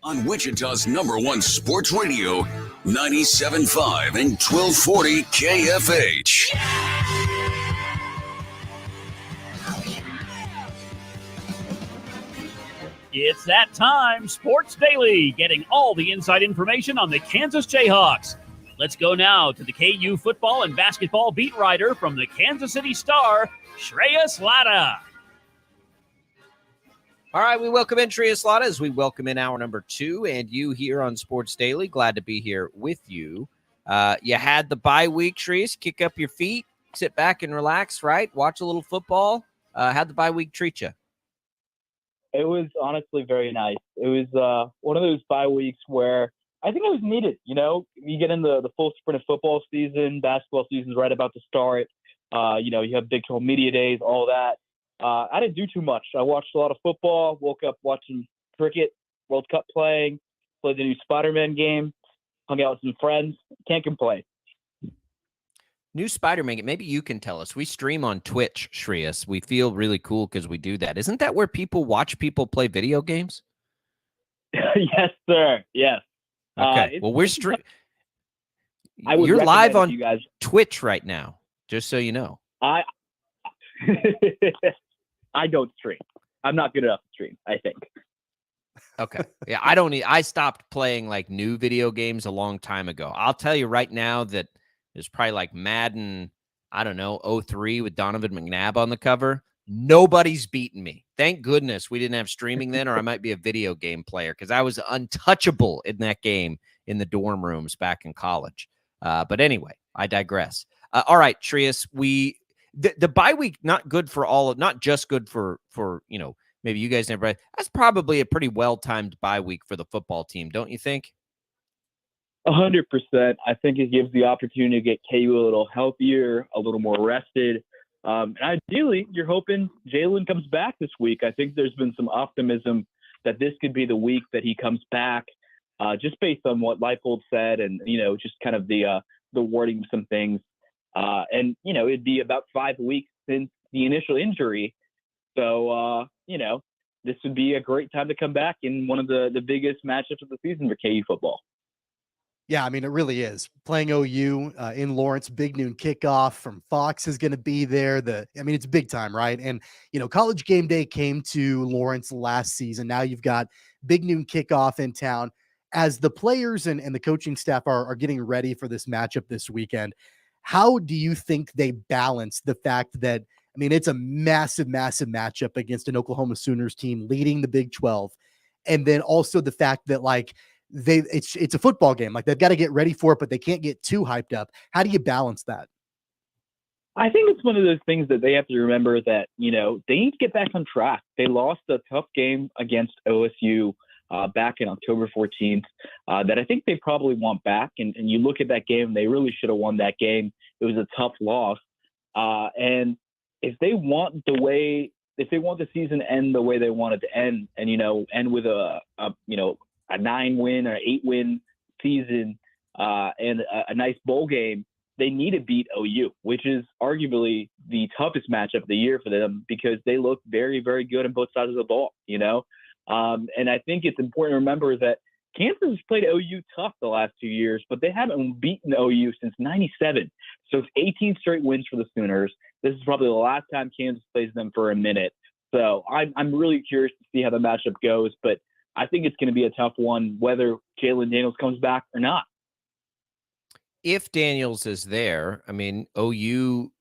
On Wichita's #1 sports radio, 97.5 and 1240 KFH. It's that time, Sports Daily, getting all the inside information on the Kansas Jayhawks. Let's go now to the KU football and basketball beat writer from the Kansas City Star, Shreyas Laddha. All right, we welcome in Shreyas Laddha as we welcome in hour number 2, and you here on Sports Daily. Glad to be here with you. You had the bye week, Shreyas. Kick up your feet, sit back and relax, right? Watch a little football. How'd the bye week treat you? It was honestly very nice. It was one of those bye weeks where I think it was needed. You know, you get in the full sprint of football season, basketball season's right about to start. You have Big 12 media days, all that. I didn't do too much. I watched a lot of football, woke up watching cricket, World Cup played the new Spider-Man game, hung out with some friends. Can't complain. New Spider-Man game. Maybe you can tell us. We stream on Twitch, Shreyas. We feel really cool because we do that. Isn't that where people watch people play video games? Yes, sir. Yes. Okay. Well, we're streaming. You're live on Twitch right now, just so you know. I don't stream. I'm not good enough to stream, I think. Okay. Yeah, I stopped playing like new video games a long time ago. I'll tell you right now that there's probably like Madden, I don't know, 03 with Donovan McNabb on the cover. Nobody's beaten me. Thank goodness we didn't have streaming then, or I might be a video game player because I was untouchable in that game in the dorm rooms back in college. But anyway, I digress. All right, Shreyas, the bye week, not just good for maybe you guys never. That's probably a pretty well-timed bye week for the football team, don't you think? 100%. I think it gives the opportunity to get KU a little healthier, a little more rested. And ideally, you're hoping Jalen comes back this week. I think there's been some optimism that this could be the week that he comes back, just based on what Leipold said and, just kind of the wording of some things. And, it'd be about 5 weeks since the initial injury. So, this would be a great time to come back in one of the biggest matchups of the season for KU football. Yeah, I mean, it really is. Playing OU in Lawrence, big noon kickoff from Fox is going to be there. It's big time, right? And, College Game Day came to Lawrence last season. Now you've got big noon kickoff in town. As the players and the coaching staff are getting ready for this matchup this weekend, how do you think they balance the fact that, it's a massive, massive matchup against an Oklahoma Sooners team leading the Big 12. And then also the fact that, it's a football game. They've got to get ready for it, but they can't get too hyped up. How do you balance that? I think it's one of those things that they have to remember that, they need to get back on track. They lost a tough game against OSU back in October 14th that I think they probably want back. And you look at that game, they really should have won that game. It was a tough loss. And if they want the season to end the way they want it to end and, end with a 9-win or 8-win season and a nice bowl game, they need to beat OU, which is arguably the toughest matchup of the year for them because they look very, very good on both sides of the ball, And I think it's important to remember that Kansas has played OU tough the last 2 years, but they haven't beaten OU since '97. So it's 18 straight wins for the Sooners. This is probably the last time Kansas plays them for a minute. So I'm really curious to see how the matchup goes, but I think it's going to be a tough one, whether Jalen Daniels comes back or not. If Daniels is there, OU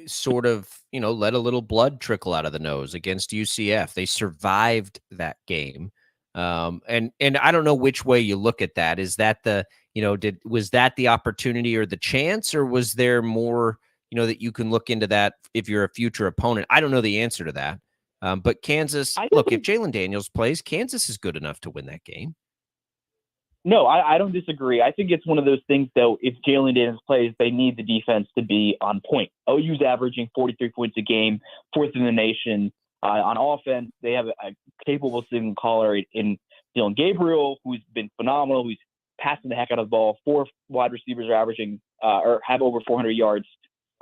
sort of, let a little blood trickle out of the nose against UCF. They survived that game. And I don't know which way you look at that. Is that was that the opportunity or the chance, or was there more, that you can look into that if you're a future opponent? I don't know the answer to that. But Kansas, look, if Jalen Daniels plays, Kansas is good enough to win that game. No, I don't disagree. I think it's one of those things, though, if Jalen Daniels plays, they need the defense to be on point. OU's averaging 43 points a game, fourth in the nation. On offense, they have a capable signal caller in Dylan Gabriel, who's been phenomenal, who's passing the heck out of the ball. 4 wide receivers are averaging or have over 400 yards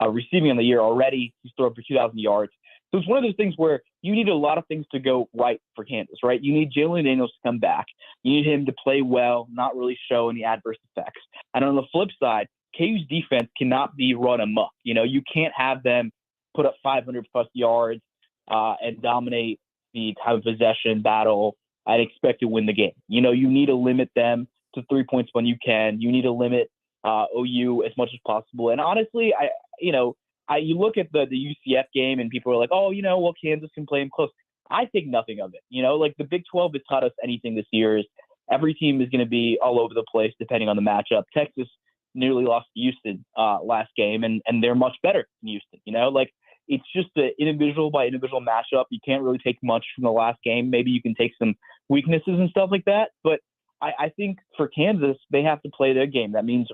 receiving on the year already. He's thrown for 2,000 yards. So it's one of those things where you need a lot of things to go right for Kansas, right? You need Jalen Daniels to come back. You need him to play well, not really show any adverse effects. And on the flip side, KU's defense cannot be run amok. You can't have them put up 500-plus yards and dominate the time of possession battle and expect to win the game. You need to limit them to 3 points when you can. You need to limit OU as much as possible. And honestly, you look at the UCF game and people are like, oh, well, Kansas can play them close. I think nothing of it. Like the Big 12 has taught us anything this year is every team is going to be all over the place depending on the matchup. Texas nearly lost to Houston last game, and they're much better than Houston. Like it's just an individual by individual matchup. You can't really take much from the last game. Maybe you can take some weaknesses and stuff like that. But I think for Kansas, they have to play their game. That means,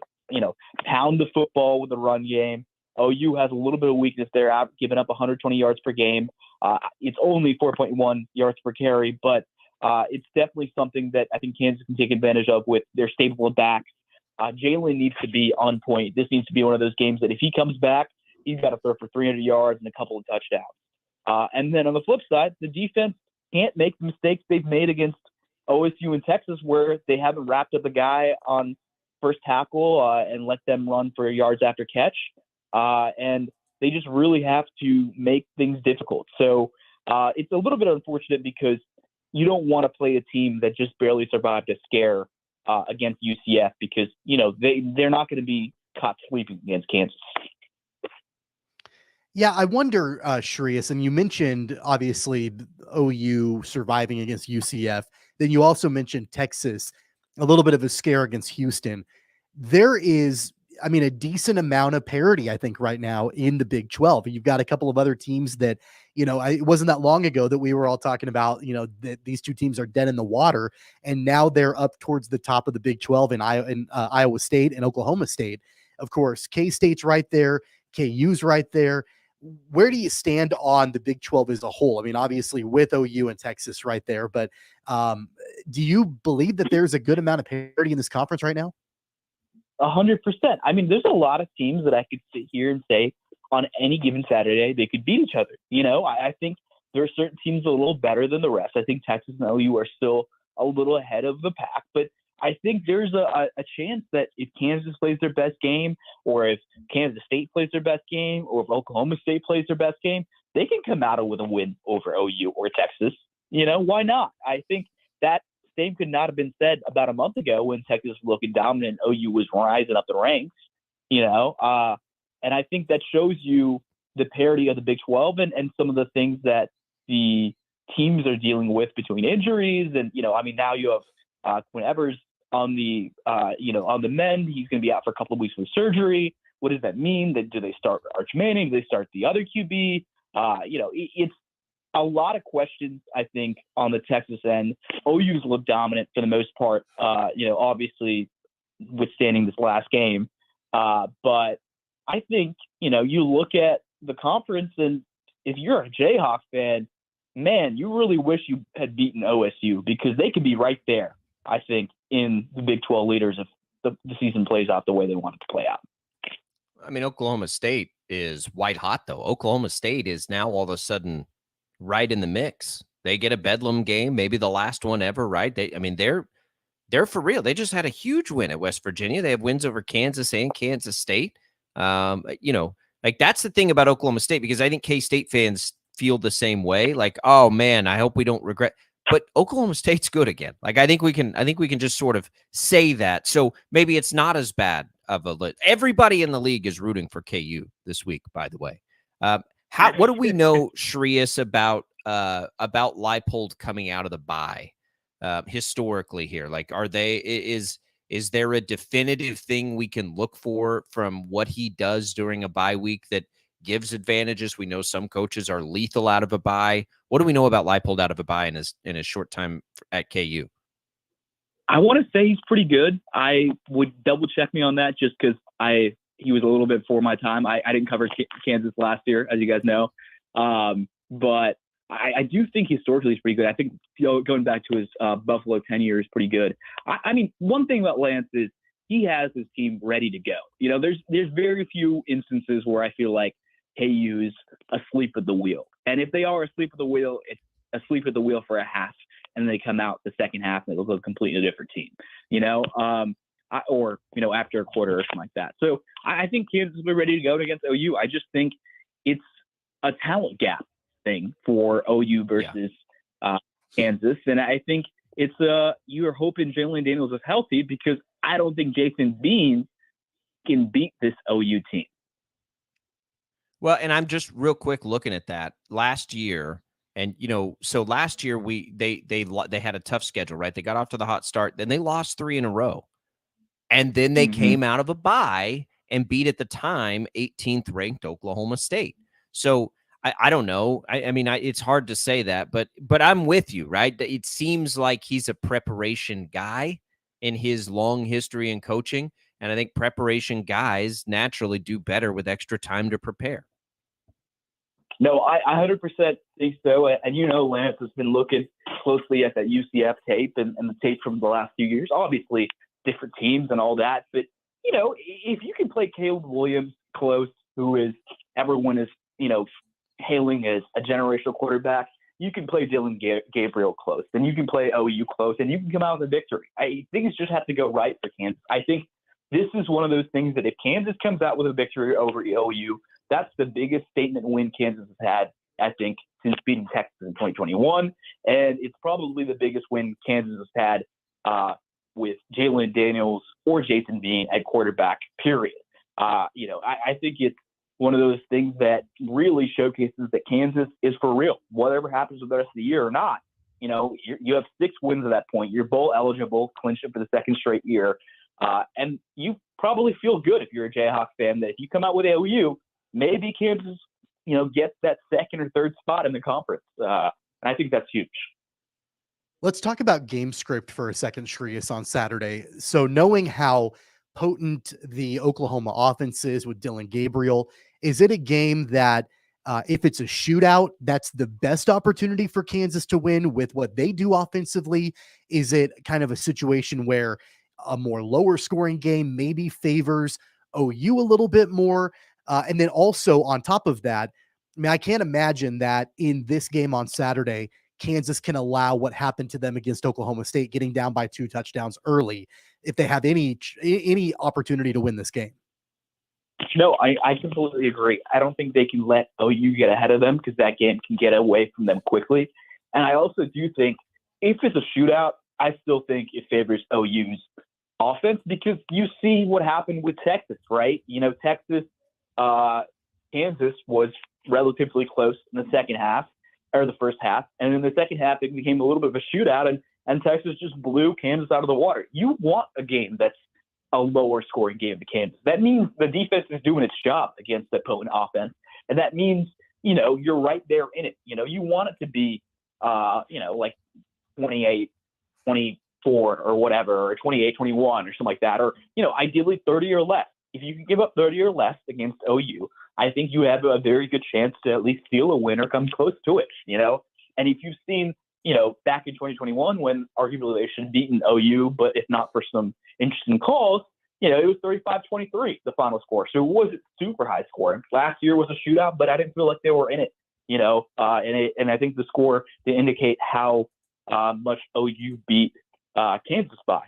pound the football with the run game. OU has a little bit of weakness there, giving up 120 yards per game. It's only 4.1 yards per carry, but it's definitely something that I think Kansas can take advantage of with their stable of backs. Jalen needs to be on point. This needs to be one of those games that if he comes back, he's got to throw for 300 yards and a couple of touchdowns. And then on the flip side, the defense can't make the mistakes they've made against OSU and Texas where they haven't wrapped up a guy on first tackle and let them run for yards after catch. And they just really have to make things difficult. So it's a little bit unfortunate because you don't want to play a team that just barely survived a scare against UCF because, they're not going to be caught sleeping against Kansas. Yeah, I wonder, Sharius, and you mentioned, obviously, OU surviving against UCF. Then you also mentioned Texas, a little bit of a scare against Houston. There is, a decent amount of parity, I think, right now in the Big 12. You've got a couple of other teams that, it wasn't that long ago that we were all talking about, that these two teams are dead in the water, and now they're up towards the top of the Big 12 in Iowa State and Oklahoma State. Of course, K-State's right there. KU's right there. Where do you stand on the Big 12 as a whole? Obviously with OU and Texas right there, but do you believe that there's a good amount of parity in this conference right now? 100%. There's a lot of teams that I could sit here and say on any given Saturday, they could beat each other. I think there are certain teams a little better than the rest. I think Texas and OU are still a little ahead of the pack, but I think there's a chance that if Kansas plays their best game, or if Kansas State plays their best game, or if Oklahoma State plays their best game, they can come out with a win over OU or Texas. Why not? I think that same could not have been said about a month ago when Texas was looking dominant and OU was rising up the ranks, and I think that shows you the parity of the Big 12 and some of the things that the teams are dealing with between injuries. And, now you have Quinn Evers on the mend. He's going to be out for a couple of weeks with surgery. What does that mean? Do they start Arch Manning? Do they start the other QB? It's a lot of questions, I think, on the Texas end. OU's looked dominant for the most part, obviously withstanding this last game. But I think, you look at the conference, and if you're a Jayhawk fan, man, you really wish you had beaten OSU because they could be right there, I think, in the Big 12 leaders if the season plays out the way they want it to play out. Oklahoma State is white hot, though. Oklahoma State is now all of a sudden right in the mix. They get a Bedlam game, maybe the last one ever, right? They're for real. They just had a huge win at West Virginia. They have wins over Kansas and Kansas State. That's the thing about Oklahoma State, because I think K-State fans feel the same way. Like, oh man, I hope we don't regret. But Oklahoma State's good again. I think we can just sort of say that. So maybe it's not as bad of a everybody in the league is rooting for KU this week, by the way. What do we know, Sharius, about Leipold coming out of the bye historically here? Is there a definitive thing we can look for from what he does during a bye week that gives advantages. We know some coaches are lethal out of a bye. What do we know about Leipold out of a bye in his short time at KU? I want to say he's pretty good. I would double check me on that just because he was a little bit before my time. I didn't cover Kansas last year, as you guys know. But I do think historically he's pretty good. I think going back to his Buffalo tenure is pretty good. I mean, one thing about Lance is he has his team ready to go. There's very few instances where I feel like KU's asleep at the wheel. And if they are asleep at the wheel, it's asleep at the wheel for a half, and they come out the second half and it looks like a completely different team, after a quarter or something like that. So I think Kansas will be ready to go against OU. I just think it's a talent gap thing for OU versus Kansas. And I think it's you are hoping Jalen Daniels is healthy, because I don't think Jason Bean can beat this OU team. Well, and I'm just real quick looking at that last year. And, so last year they had a tough schedule, right? They got off to the hot start, then they lost 3 in a row. And then they came out of a bye and beat, at the time, 18th ranked Oklahoma State. So I don't know. I mean, it's hard to say that, but I'm with you, right? It seems like he's a preparation guy in his long history in coaching. And I think preparation guys naturally do better with extra time to prepare. No, I 100% think so. And, Lance has been looking closely at that UCF tape and the tape from the last few years. Obviously, different teams and all that. But, if you can play Caleb Williams close, who is everyone is, hailing as a generational quarterback, you can play Dylan Gabriel close, and you can play OU close, and you can come out with a victory. I think it's just have to go right for Kansas. I think this is one of those things that if Kansas comes out with a victory over OU, that's the biggest statement win Kansas has had, I think, since beating Texas in 2021. And it's probably the biggest win Kansas has had with Jalen Daniels or Jason Bean at quarterback, period. I think it's one of those things that really showcases that Kansas is for real. Whatever happens with the rest of the year or not, you have 6 wins at that point. You're bowl eligible, clinch it for the second straight year. And you probably feel good if you're a Jayhawk fan that if you come out with OU, maybe Kansas, gets that second or third spot in the conference. And I think that's huge. Let's talk about game script for a second, Shrees, on Saturday. So knowing how potent the Oklahoma offense is with Dylan Gabriel, is it a game that if it's a shootout, that's the best opportunity for Kansas to win with what they do offensively? Is it kind of a situation where a more lower scoring game maybe favors OU a little bit more? And then also on top of that, I can't imagine that in this game on Saturday, Kansas can allow what happened to them against Oklahoma State, getting down by 2 touchdowns early, if they have any opportunity to win this game. No, I completely agree. I don't think they can let OU get ahead of them, because that game can get away from them quickly. And I also do think if it's a shootout, I still think it favors OU's offense, because you see what happened with Texas, right? Texas, Kansas was relatively close in the second half, or the first half. And in the second half, it became a little bit of a shootout, and Texas just blew Kansas out of the water. You want a game that's a lower scoring game to Kansas. That means the defense is doing its job against the potent offense. And that means, you're right there in it. You want it to be, like 28, 24 or whatever, or 28, 21 or something like that. Or, ideally 30 or less. If you can give up 30 or less against OU, I think you have a very good chance to at least steal a win or come close to it, And if you've seen, back in 2021, when arguably they should have beaten OU, but if not for some interesting calls, it was 35-23, the final score. So it wasn't super high scoring. Last year was a shootout, but I didn't feel like they were in it, and I think the score to indicate how much OU beat Kansas by.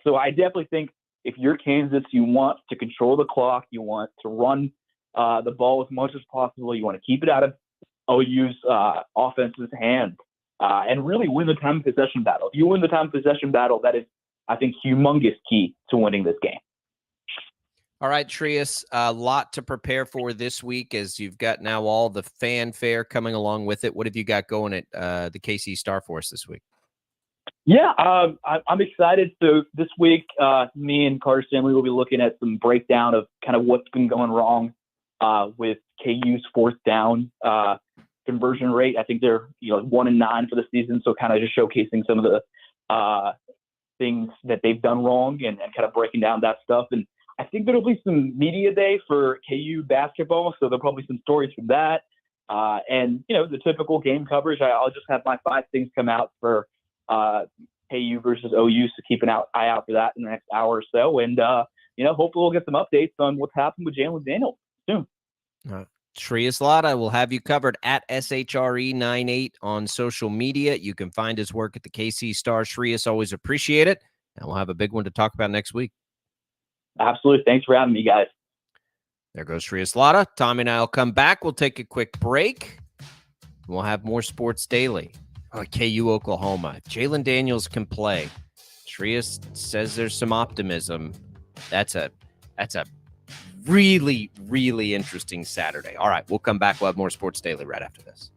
So I definitely think if you're Kansas, you want to control the clock, you want to run the ball as much as possible, you want to keep it out of OU's offense's hands, and really win the time of possession battle. If you win the time of possession battle, that is, I think, humongous key to winning this game. All right, Shrees, a lot to prepare for this week as you've got now all the fanfare coming along with it. What have you got going at the KC Star Force this week? Yeah, I'm excited. So this week, me and Carter Stanley will be looking at some breakdown of kind of what's been going wrong with KU's fourth down conversion rate. I think they're 1-9 for the season, so kind of just showcasing some of the things that they've done wrong and kind of breaking down that stuff. And I think there'll be some media day for KU basketball, so there'll probably be some stories from that. And the typical game coverage. I'll just have my 5 things come out for KU versus OU, so keep an eye out for that in the next hour or so. And hopefully we'll get some updates on what's happened with Jalen Daniels soon. Shreyas Laddha will have you covered at SHRE98 on social media. You can find his work at the KC Star. Shreyas, always appreciate it. And we'll have a big one to talk about next week. Absolutely. Thanks for having me, guys. There goes Shreyas Laddha. Tommy and I will come back. We'll take a quick break. We'll have more Sports Daily. KU Oklahoma. Jalen Daniels can play. Shreyas says there's some optimism. That's a really, really interesting Saturday. All right, we'll come back. We'll have more Sports Daily right after this.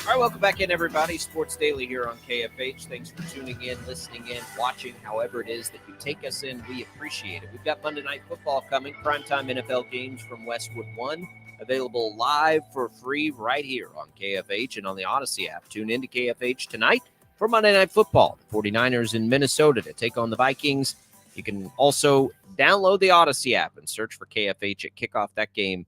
All right, welcome back in, everybody. Sports Daily here on KFH. Thanks for tuning in, listening in, watching, however it is that you take us in. We appreciate it. We've got Monday Night Football coming, primetime NFL games from Westwood One, available live for free right here on KFH and on the Odyssey app. Tune in to KFH tonight for Monday Night Football. The 49ers in Minnesota to take on the Vikings. You can also download the Odyssey app and search for KFH at kickoff. That game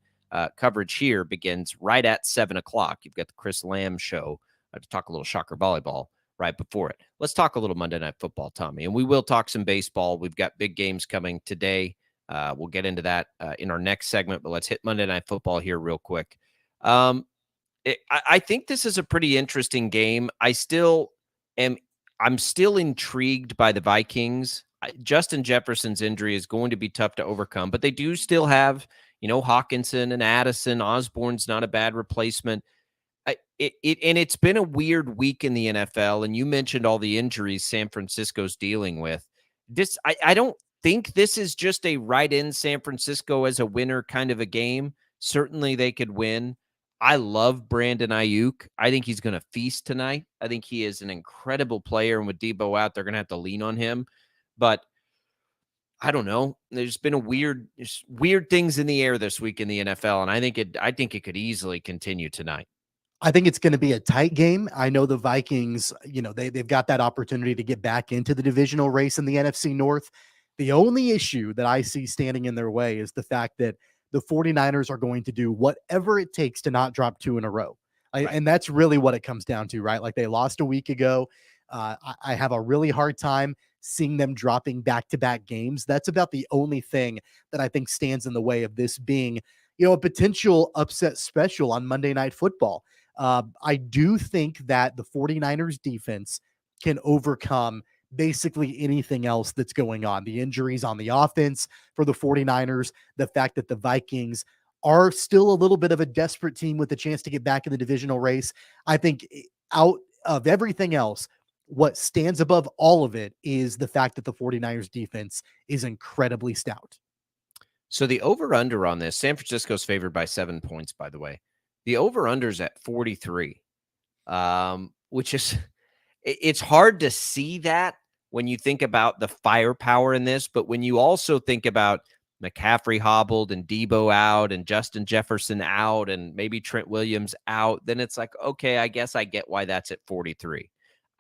coverage here begins right at 7 o'clock. You've got the Chris Lamb show to talk a little Shocker volleyball right before it. Let's talk a little Monday Night Football, Tommy, and we will talk some baseball. We've got big games coming today. We'll get into that in our next segment, but let's hit Monday Night Football here real quick. I think this is a pretty interesting game. I'm still intrigued by the Vikings. Justin Jefferson's injury is going to be tough to overcome, but they do still have, Hawkinson and Addison. Osborne's not a bad replacement. And it's been a weird week in the NFL, and you mentioned all the injuries San Francisco's dealing with. I don't think this is just a right-in San Francisco as a winner kind of a game. Certainly they could win. I love Brandon Ayuk. I think he's going to feast tonight. I think he is an incredible player, and with Debo out, they're going to have to lean on him. But I don't know. There's been weird things in the air this week in the NFL, and I think it could easily continue tonight. I think it's going to be a tight game. I know the Vikings, they've got that opportunity to get back into the divisional race in the NFC North. The only issue that I see standing in their way is the fact that the 49ers are going to do whatever it takes to not drop 2 in a row. Right. And that's really what it comes down to, right? Like they lost a week ago. I have a really hard time seeing them dropping back-to-back games. That's about the only thing that I think stands in the way of this being, a potential upset special on Monday Night Football. I do think that the 49ers defense can overcome basically anything else that's going on. The injuries on the offense for the 49ers, the fact that the Vikings are still a little bit of a desperate team with a chance to get back in the divisional race. I think out of everything else, what stands above all of it is the fact that the 49ers defense is incredibly stout. So the over-under on this, San Francisco's favored by 7 points, by the way. The over-under's at 43, which is, it's hard to see that when you think about the firepower in this, but when you also think about McCaffrey hobbled and Debo out and Justin Jefferson out and maybe Trent Williams out, then it's like, okay, I guess I get why that's at 43.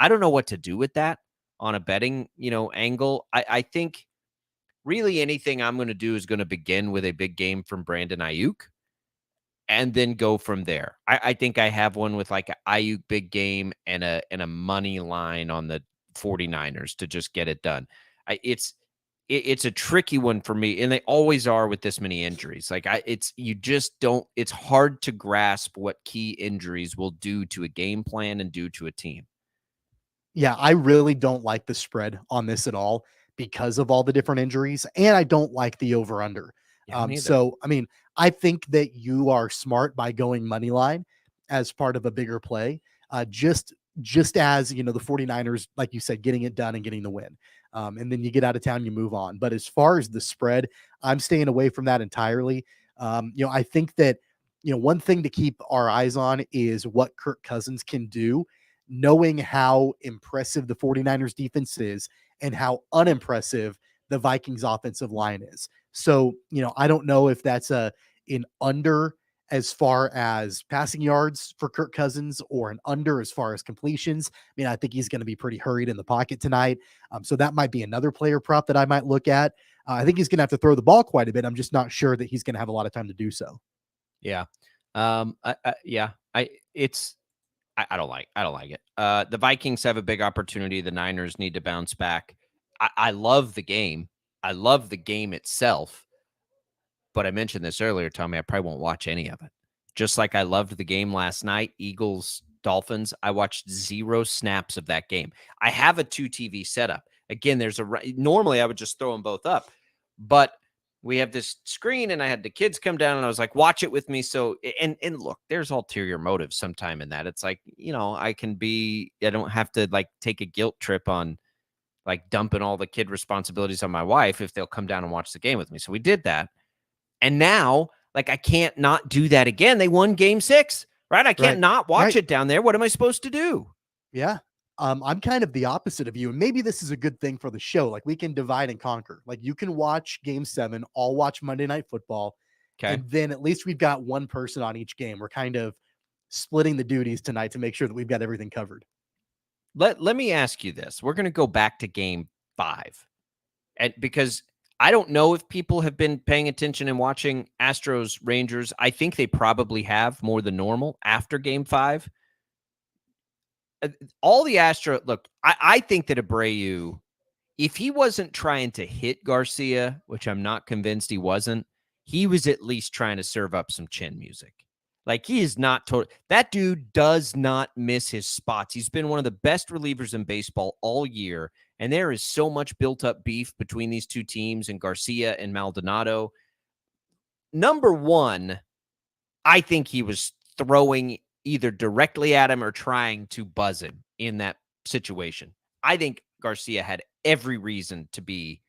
I don't know what to do with that on a betting, angle. I think really anything I'm going to do is going to begin with a big game from Brandon Ayuk and then go from there. I think I have one with like an Ayuk big game and a money line on the 49ers to just get it done. It's a tricky one for me, and they always are with this many injuries. Like it's hard to grasp what key injuries will do to a game plan and do to a team. Yeah, I really don't like the spread on this at all because of all the different injuries, and I don't like the over-under. I think that you are smart by going money line as part of a bigger play, just as, the 49ers, like you said, getting it done and getting the win. And then you get out of town, you move on. But as far as the spread, I'm staying away from that entirely. I think that, one thing to keep our eyes on is what Kirk Cousins can do, knowing how impressive the 49ers defense is and how unimpressive the Vikings offensive line is. So, I don't know if that's an under as far as passing yards for Kirk Cousins or an under as far as completions. I mean, I think he's going to be pretty hurried in the pocket tonight. So that might be another player prop that I might look at. I think he's going to have to throw the ball quite a bit. I'm just not sure that he's going to have a lot of time to do so. Yeah. I don't like it. The Vikings have a big opportunity. The Niners need to bounce back. I love the game. I love the game itself. But I mentioned this earlier, Tommy, I probably won't watch any of it. Just like I loved the game last night, Eagles, Dolphins, I watched 0 snaps of that game. I have a 2 TV setup. Again, normally I would just throw them both up. But we have this screen and I had the kids come down and I was like, watch it with me. So, and look, there's ulterior motives sometime in that. It's like, I don't have to like take a guilt trip on like dumping all the kid responsibilities on my wife if they'll come down and watch the game with me. So we did that. And now, like, I can't not do that again. They won game 6. right? I can't not watch it down there. What am I supposed to do? Yeah. I'm kind of the opposite of you. And maybe this is a good thing for the show. Like we can divide and conquer. Like you can watch Game 7. I'll watch Monday Night Football. Okay. And then at least we've got one person on each game. We're kind of splitting the duties tonight to make sure that we've got everything covered. Let me ask you this. We're going to go back to Game 5. And because I don't know if people have been paying attention and watching Astros Rangers. I think they probably have more than normal after Game 5. All the look, I think that Abreu, if he wasn't trying to hit Garcia, which I'm not convinced he wasn't, he was at least trying to serve up some chin music. Like he is not that dude does not miss his spots. He's been one of the best relievers in baseball all year. And there is so much built up beef between these two teams and Garcia and Maldonado. Number one, I think he was throwing either directly at him or trying to buzz him in that situation. I think Garcia had every reason to be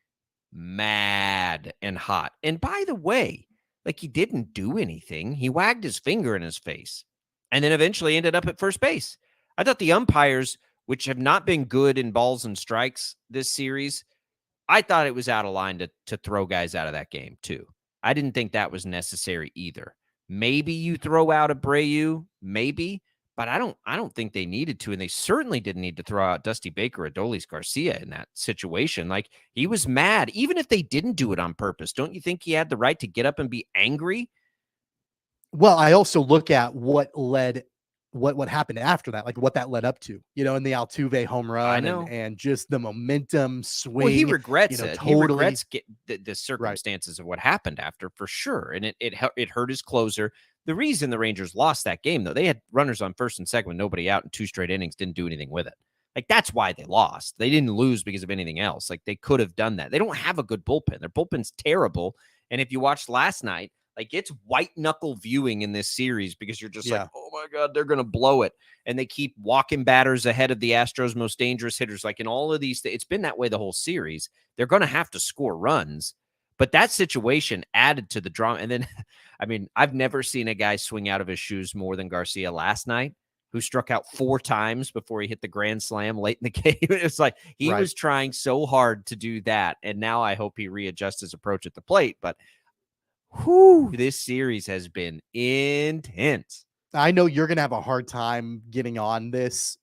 mad and hot. And by the way, like he didn't do anything. He wagged his finger in his face and then eventually ended up at first base. I thought the umpires, which have not been good in balls and strikes this series, I thought it was out of line to throw guys out of that game too. I didn't think that was necessary either. Maybe you throw out Abreu, maybe, but I don't think they needed to, and they certainly didn't need to throw out Dusty Baker or Adolis Garcia in that situation. Like he was mad, even if they didn't do it on purpose. Don't you think he had the right to get up and be angry? Well, I also look at what happened after that, like what that led up to, in the Altuve home run and just the momentum swing. Well, he regrets it. Totally. He regrets the circumstances of what happened after for sure. And it hurt his closer. The reason the Rangers lost that game, though, they had runners on first and second with nobody out in 2 straight innings, didn't do anything with it. Like that's why they lost. They didn't lose because of anything else. Like they could have done that. They don't have a good bullpen. Their bullpen's terrible. And if you watched last night, like it's white knuckle viewing in this series because you're just like, oh my God, they're going to blow it. And they keep walking batters ahead of the Astros' most dangerous hitters. Like in all of these, it's been that way the whole series. They're going to have to score runs, but that situation added to the drama. And then, I mean, I've never seen a guy swing out of his shoes more than Garcia last night, who struck out 4 times before he hit the grand slam late in the game. It's like he was trying so hard to do that. And now I hope he readjusts his approach at the plate, but this series has been intense. I know you're going to have a hard time getting on this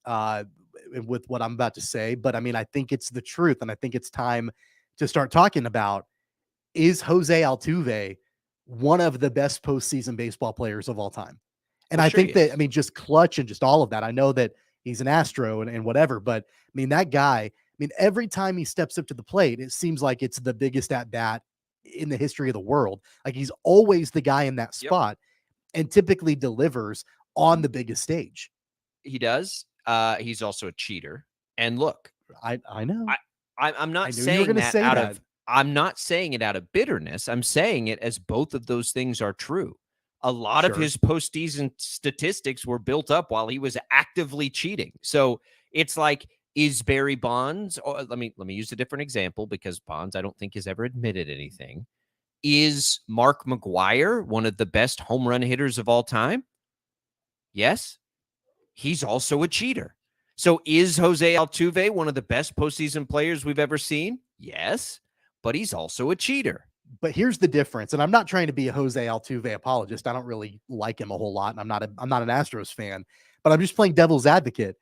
with what I'm about to say, but I mean, I think it's the truth. And I think it's time to start talking about, is Jose Altuve one of the best postseason baseball players of all time? And I think that, I mean, just clutch and just all of that. I know that he's an Astro and whatever, but I mean, that guy, I mean, every time he steps up to the plate, it seems like it's the biggest at bat in the history of the world. Like he's always the guy in that spot and typically delivers on the biggest stage. He does. He's also a cheater. And look, I know. I'm not saying that out of I'm not saying it out of bitterness. I'm saying it as both of those things are true. A lot of his postseason statistics were built up while he was actively cheating. So it's like, is Barry Bonds, or let me use a different example because Bonds, I don't think has ever admitted anything. Is Mark McGwire one of the best home run hitters of all time? Yes. He's also a cheater. So is Jose Altuve one of the best postseason players we've ever seen? Yes, but he's also a cheater. But here's the difference, and I'm not trying to be a Jose Altuve apologist. I don't really like him a whole lot, and I'm not an Astros fan, but I'm just playing devil's advocate.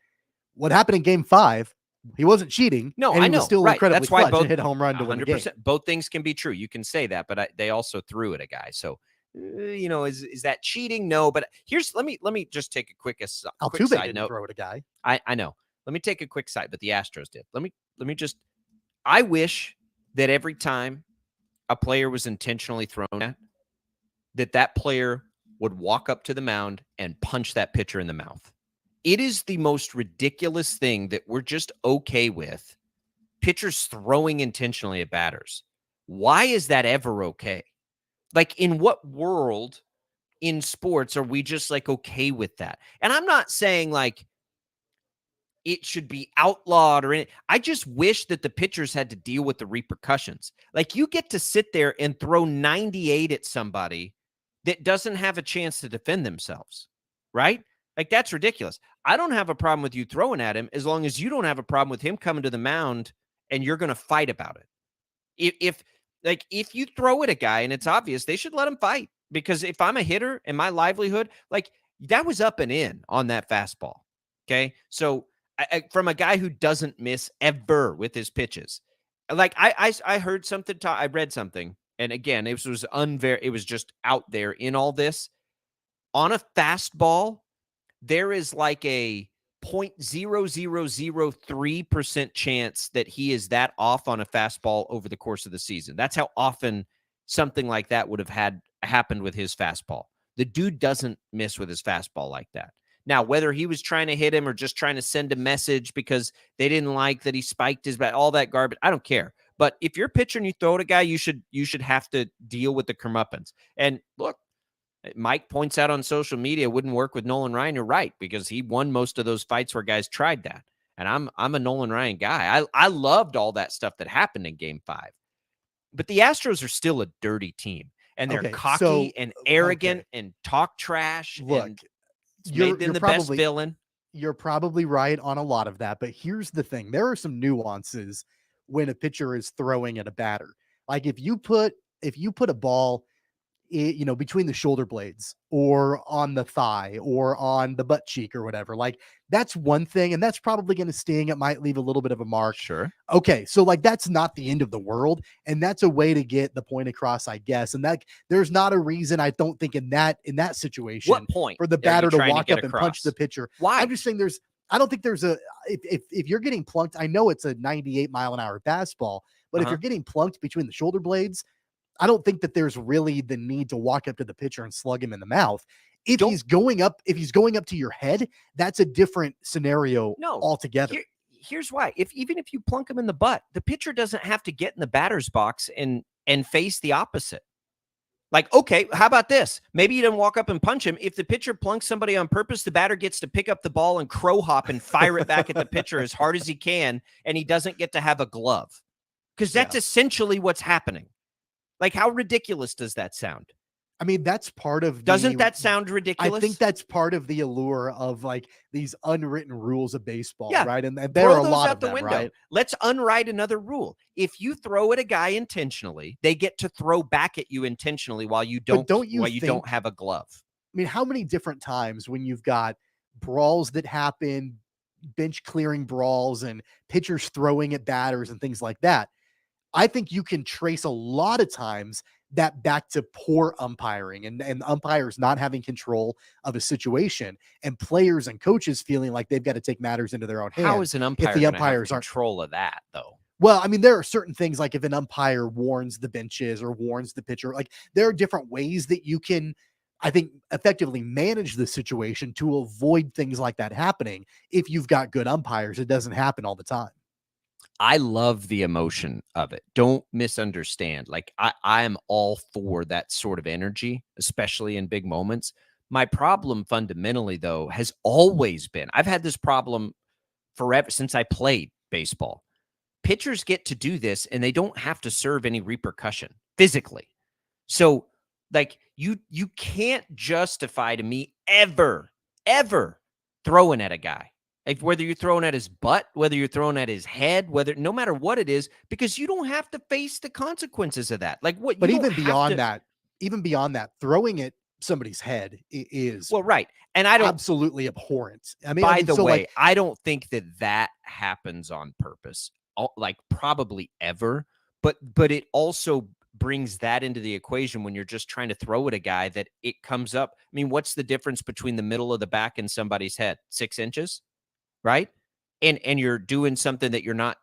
What happened in Game 5? He wasn't cheating. No, and I know. Was still incredibly That's why clutch both and hit a home run to win the game. Both things can be true. You can say that, but they also threw at a guy. So, is that cheating? No. But let me just take a quick Altuve side didn't note. Throw at a guy. I know. Let me take a quick side, but the Astros did. Let me just. I wish that every time a player was intentionally thrown at, that player would walk up to the mound and punch that pitcher in the mouth. It is the most ridiculous thing that we're just okay with. Pitchers throwing intentionally at batters. Why is that ever okay? Like, in what world in sports are we just like okay with that? And I'm not saying like it should be outlawed or anything. I just wish that the pitchers had to deal with the repercussions. Like, you get to sit there and throw 98 at somebody that doesn't have a chance to defend themselves. right? Like, that's ridiculous. I don't have a problem with you throwing at him as long as you don't have a problem with him coming to the mound and you're going to fight about it. If you throw at a guy and it's obvious, they should let him fight. Because if I'm a hitter and my livelihood, like, that was up and in on that fastball. Okay. So from a guy who doesn't miss ever with his pitches, like I heard something, I read something. And again, it was just out there in all this. On a fastball, there is like a 0.0003% chance that he is that off on a fastball over the course of the season. That's how often something like that would have happened with his fastball. The dude doesn't miss with his fastball like that. Now, whether he was trying to hit him or just trying to send a message because they didn't like that he spiked his bat, all that garbage, I don't care. But if you're pitching, you throw at a guy, you should have to deal with the comeuppance. And look, Mike points out on social media wouldn't work with Nolan Ryan. You're right, because he won most of those fights where guys tried that. And I'm a Nolan Ryan guy. I loved all that stuff that happened in Game 5. But the Astros are still a dirty team, and they're cocky and arrogant and talk trash. Look, you're the best villain. You're probably right on a lot of that, but here's the thing: there are some nuances when a pitcher is throwing at a batter. Like if you put a ball, between the shoulder blades or on the thigh or on the butt cheek or whatever, like that's one thing. And that's probably going to sting. It might leave a little bit of a mark. Sure. Okay. So like, that's not the end of the world. And that's a way to get the point across, I guess. And that there's not a reason, I don't think in that situation, what point for the batter to walk up and punch the pitcher. Why? I'm just saying I don't think there's if you're getting plunked, I know it's a 98-mile-an-hour fastball, but if you're getting plunked between the shoulder blades, I don't think that there's really the need to walk up to the pitcher and slug him in the mouth. If he's going up to your head, that's a different scenario altogether. Here's why. Even if you plunk him in the butt, the pitcher doesn't have to get in the batter's box and face the opposite. Like, okay, how about this? Maybe you didn't walk up and punch him. If the pitcher plunks somebody on purpose, the batter gets to pick up the ball and crow hop and fire it back at the pitcher as hard as he can, and he doesn't get to have a glove. Because that's essentially what's happening. Like, how ridiculous does that sound? I mean, that's part of Doesn't that sound ridiculous? I think that's part of the allure of like these unwritten rules of baseball, right? And there throw are a those lot out of the them, window. right? Let's unwrite another rule. If you throw at a guy intentionally, they get to throw back at you intentionally while you don't have a glove. I mean, how many different times when you've got brawls that happen, bench clearing brawls and pitchers throwing at batters and things like that, I think you can trace a lot of times that back to poor umpiring and umpires not having control of a situation and players and coaches feeling like they've got to take matters into their own hands. How is an umpire if the umpires aren't control of that though? Well, I mean, there are certain things like if an umpire warns the benches or warns the pitcher, like there are different ways that you can, I think, effectively manage the situation to avoid things like that happening. If you've got good umpires, it doesn't happen all the time. I love the emotion of it. Don't misunderstand. Like I am all for that sort of energy, especially in big moments. My problem fundamentally, though, has always been, I've had this problem forever since I played baseball. Pitchers get to do this and they don't have to serve any repercussion physically. So like you can't justify to me ever throwing at a guy. Like whether you're throwing at his butt, whether you're throwing at his head, no matter what it is, because you don't have to face the consequences of that. Like what? But even beyond that, throwing at somebody's head is right. And I don't absolutely abhorrent. I mean, by the way, I don't think that happens on purpose. Like probably ever, but it also brings that into the equation when you're just trying to throw at a guy that it comes up. I mean, what's the difference between the middle of the back and somebody's head? 6 inches. Right. And you're doing something that you're not,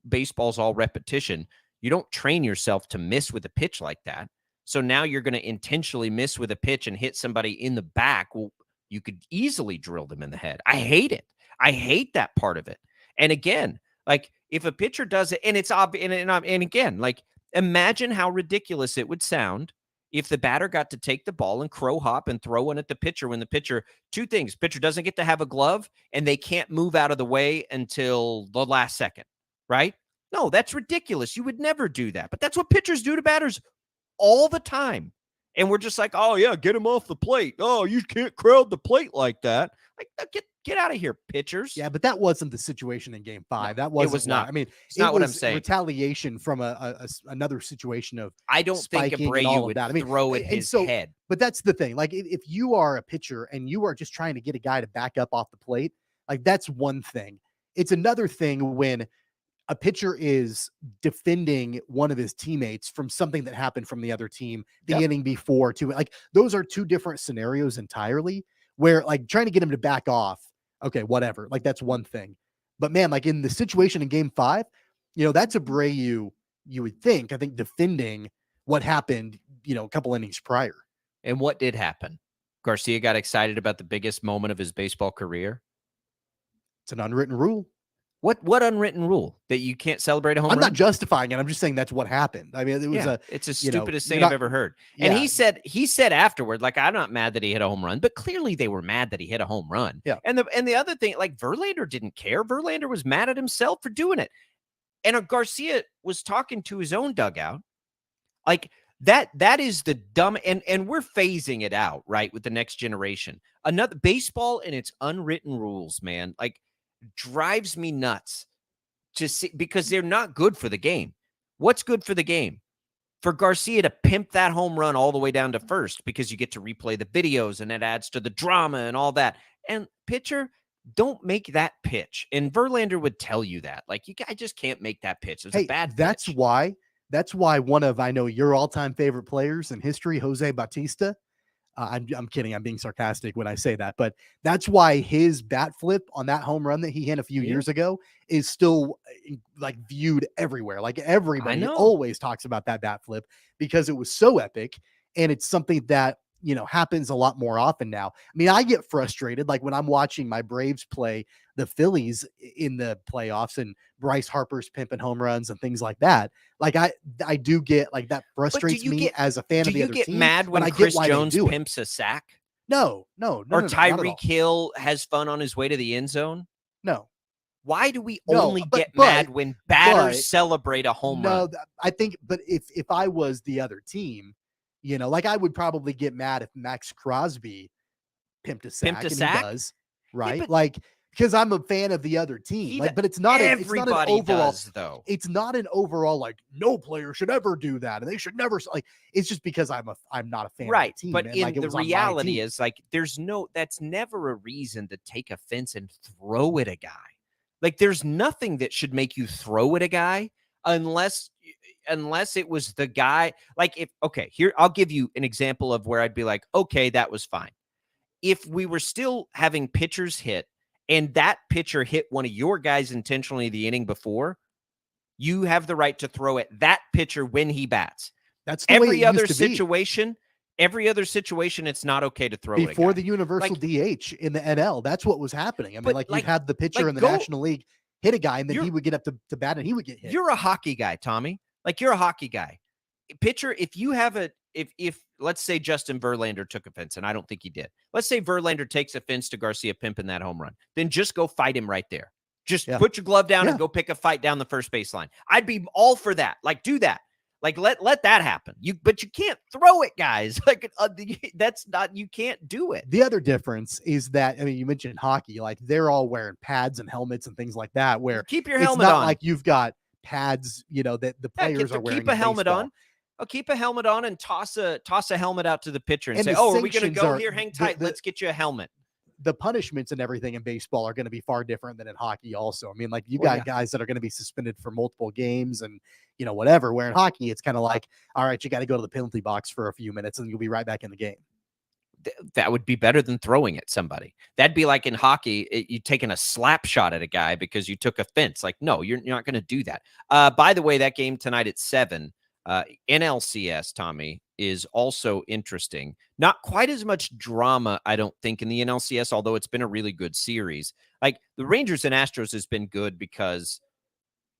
baseball's all repetition. You don't train yourself to miss with a pitch like that. So now you're going to intentionally miss with a pitch and hit somebody in the back. Well, you could easily drill them in the head. I hate it. I hate that part of it. And again, like if a pitcher does it and it's obvious, and again, like imagine how ridiculous it would sound if the batter got to take the ball and crow hop and throw one at the pitcher when the pitcher, two things, pitcher doesn't get to have a glove and they can't move out of the way until the last second, right? No, that's ridiculous. You would never do that. But that's what pitchers do to batters all the time. And we're just like, oh, yeah, get him off the plate. Oh, you can't crowd the plate like that. Like, get out of here, pitchers. Yeah, but that wasn't the situation in Game 5. That wasn't. It was not. I mean, it's not what I'm saying. Retaliation from another situation of I don't think Abreu would throw at his head. But that's the thing. Like, if you are a pitcher and you are just trying to get a guy to back up off the plate, like, that's one thing. It's another thing when a pitcher is defending one of his teammates from something that happened from the other team the inning before, too. Like, those are two different scenarios entirely, where, like, trying to get him to back off, okay, whatever. Like, that's one thing. But, man, like, in the situation in Game 5, that's Abreu, you would think, I think, defending what happened, a couple innings prior. And what did happen? Garcia got excited about the biggest moment of his baseball career. It's an unwritten rule. What unwritten rule? That you can't celebrate a home run? I'm not justifying it. I'm just saying that's what happened. I mean, it's the stupidest thing I've ever heard. And he said afterward, like, I'm not mad that he hit a home run, but clearly they were mad that he hit a home run. Yeah. And the other thing, like, Verlander didn't care. Verlander was mad at himself for doing it. And Garcia was talking to his own dugout. Like, that is the dumb, and we're phasing it out, right, with the next generation. Another baseball and its unwritten rules, man, like, drives me nuts to see, because they're not good for the game. What's good for the game? For Garcia to pimp that home run all the way down to first because you get to replay the videos and it adds to the drama and all that. And pitcher, don't make that pitch. And Verlander would tell you that. Like, I just can't make that pitch. It's a bad pitch. That's why one of, I know, your all-time favorite players in history, Jose Bautista, I'm kidding. I'm being sarcastic when I say that, but that's why his bat flip on that home run that he hit a few years ago is still, like, viewed everywhere. Like, everybody always talks about that bat flip because it was so epic, and it's something that, happens a lot more often now. I mean, I get frustrated, like, when I'm watching my Braves play the Phillies in the playoffs and Bryce Harper's pimping home runs and things like that. Like, I do get, like, that frustrates me as a fan of the other team. Do you get mad when Chris Jones pimps a sack? No. Or Tyreek Hill has fun on his way to the end zone? No. Why do we only get mad when batters celebrate a home run? No, I think, but if I was the other team, like, I would probably get mad if Max Crosby pimped a sack. And he does, right? Yeah, like, because I'm a fan of the other team. Like, but it's not everybody an overall, does, though. It's not an overall, like, no player should ever do that, and they should never, like, it's just because I'm not a fan of the team. But man. the reality is, like, that's never a reason to take offense and throw at a guy. Like, there's nothing that should make you throw at a guy unless it was the guy. Like, here, I'll give you an example of where I'd be like, okay, that was fine. If we were still having pitchers hit and that pitcher hit one of your guys intentionally the inning before, you have the right to throw at that pitcher when he bats. That's the way it used to situation. Every other situation, it's not okay to throw before the universal DH in the NL. That's what was happening. I mean, you had the pitcher in the National League hit a guy, and then he would get up to bat, and he would get hit. You're a hockey guy, Tommy. Like, you're a hockey guy. Pitcher, if you have if let's say Justin Verlander took offense, and I don't think he did. Let's say Verlander takes offense to Garcia pimping that home run. Then just go fight him right there. Just put your glove down and go pick a fight down the first baseline. I'd be all for that. Like, do that. Like, let that happen. But you can't throw it, guys. Like, you can't do it. The other difference is that, I mean, you mentioned hockey, like, they're all wearing pads and helmets and things like that, where keep your helmet on. It's not like you've got pads, that the players are wearing. Keep a helmet on. Keep a helmet on and toss a helmet out to the pitcher and say, "Oh, are we going to go here? Hang tight. Let's get you a helmet." The punishments and everything in baseball are going to be far different than in hockey also. I mean, like, you got guys that are going to be suspended for multiple games and, whatever, where in hockey, it's kind of like, all right, you got to go to the penalty box for a few minutes and you'll be right back in the game. That would be better than throwing at somebody. That'd be like in hockey, you taking a slap shot at a guy because you took offense. Like, no, you're not going to do that. By the way, that game tonight at 7, NLCS, Tommy, is also interesting. Not quite as much drama, I don't think, in the NLCS, although it's been a really good series. Like, the Rangers and Astros has been good because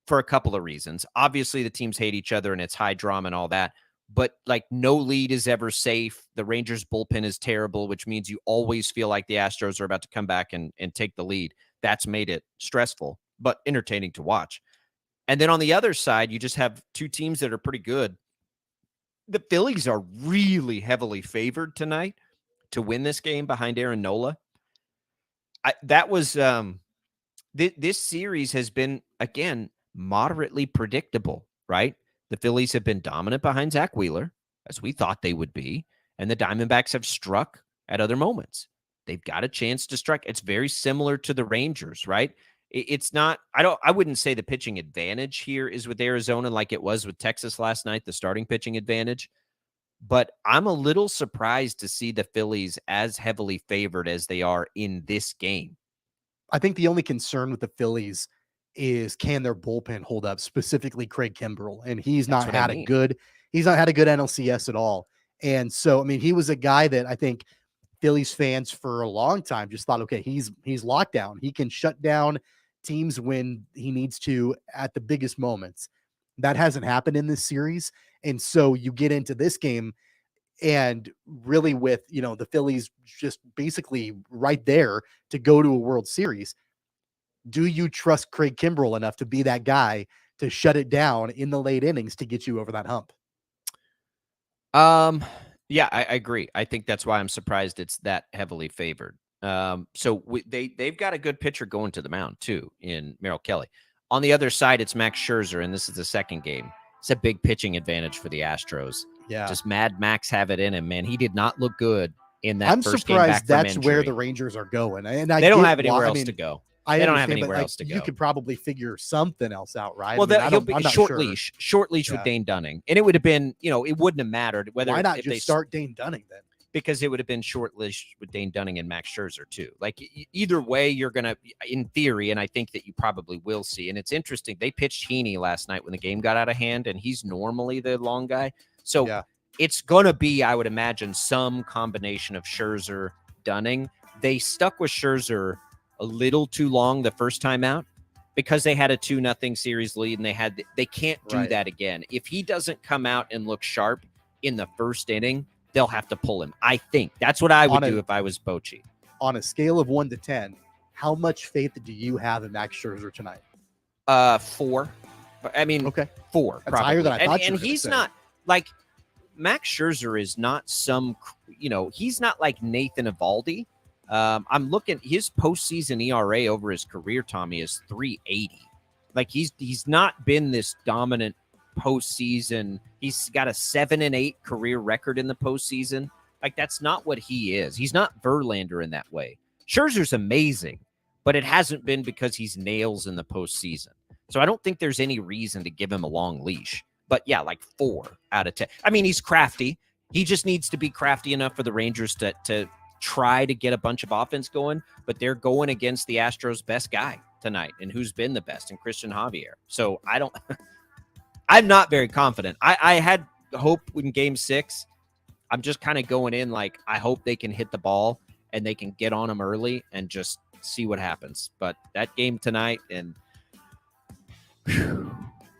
for a couple of reasons. Obviously, the teams hate each other and it's high drama and all that. But, like, no lead is ever safe. The Rangers bullpen is terrible, which means you always feel like the Astros are about to come back and take the lead. That's made it stressful, but entertaining to watch. And then on the other side, you just have two teams that are pretty good the Phillies are really heavily favored tonight to win this game behind Aaron Nola. This series has been, again, moderately predictable, right? The Phillies have been dominant behind Zach Wheeler, as we thought they would be, and the Diamondbacks have struck at other moments. They've got a chance to strike. It's very similar to the Rangers, right? It's not, I wouldn't say the pitching advantage here is with Arizona like it was with Texas last night, the starting pitching advantage. But I'm a little surprised to see the Phillies as heavily favored as they are in this game. I think the only concern with the Phillies is, can their bullpen hold up, specifically Craig Kimbrell? And he's not had a good NLCS at all. And so, I mean, he was a guy that I think Phillies fans for a long time just thought, okay, he's locked down. He can shut down teams when he needs to at the biggest moments. That hasn't happened in this series. And so you get into this game and really with, the Phillies just basically right there to go to a World Series. Do you trust Craig Kimbrell enough to be that guy to shut it down in the late innings to get you over that hump? Yeah, I agree. I think that's why I'm surprised it's that heavily favored. They've got a good pitcher going to the mound too in Merrill Kelly. On the other side, it's Max Scherzer, and this is the second game. It's a big pitching advantage for the Astros. Yeah, just Mad Max have it in him, man. He did not look good in that I'm first game back surprised that's from injury. Where the Rangers are going, and they don't have anywhere else to go. They don't have anywhere else to go. You could probably figure something else out, right? Well, he'll be short leash with Dane Dunning, and it would have been, it wouldn't have mattered whether. Why not just start Dane Dunning then? Because it would have been short leash with Dane Dunning and Max Scherzer too. Like either way, you're gonna, in theory, and I think that you probably will see. And it's interesting. They pitched Heaney last night when the game got out of hand, and he's normally the long guy. So it's gonna be, I would imagine, some combination of Scherzer, Dunning. They stuck with Scherzer a little too long the first time out because they had a 2-0 series lead, and they can't do that again. If he doesn't come out and look sharp in the first inning, they'll have to pull him. I think that's what I would do if I was Bochy. On a scale of 1 to 10, how much faith do you have in Max Scherzer tonight? 4. I mean, 4. That's probably higher than I thought. And he's not like Max Scherzer is not some, he's not like Nathan Eovaldi. I'm looking, his postseason ERA over his career, Tommy, is 3.80. Like he's not been this dominant postseason. He's got a 7-8 career record in the postseason. Like that's not what he is. He's not Verlander in that way. Scherzer's amazing, but it hasn't been because he's nails in the postseason. So I don't think there's any reason to give him a long leash. But yeah, like 4 out of 10. I mean, he's crafty. He just needs to be crafty enough for the Rangers to try to get a bunch of offense going, but they're going against the Astros' best guy tonight and who's been the best, and Christian Javier. So I'm not very confident. I had hope in game 6. I'm just kind of going in like, I hope they can hit the ball and they can get on them early and just see what happens. But that game tonight, and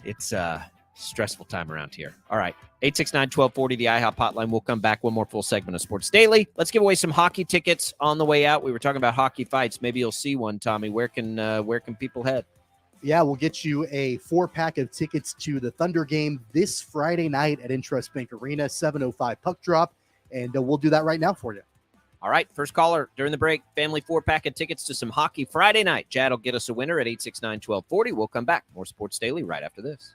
it's a stressful time around here. All right. 869-1240, the IHOP hotline. We'll come back. One more full segment of Sports Daily. Let's give away some hockey tickets on the way out. We were talking about hockey fights. Maybe you'll see one, Tommy. Where can people head? Yeah, we'll get you a 4-pack of tickets to the Thunder game this Friday night at Intrust Bank Arena, 7:05 puck drop, and we'll do that right now for you. All right, first caller during the break, family 4-pack of tickets to some hockey Friday night. Jad will get us a winner at 869-1240. We'll come back. More Sports Daily right after this.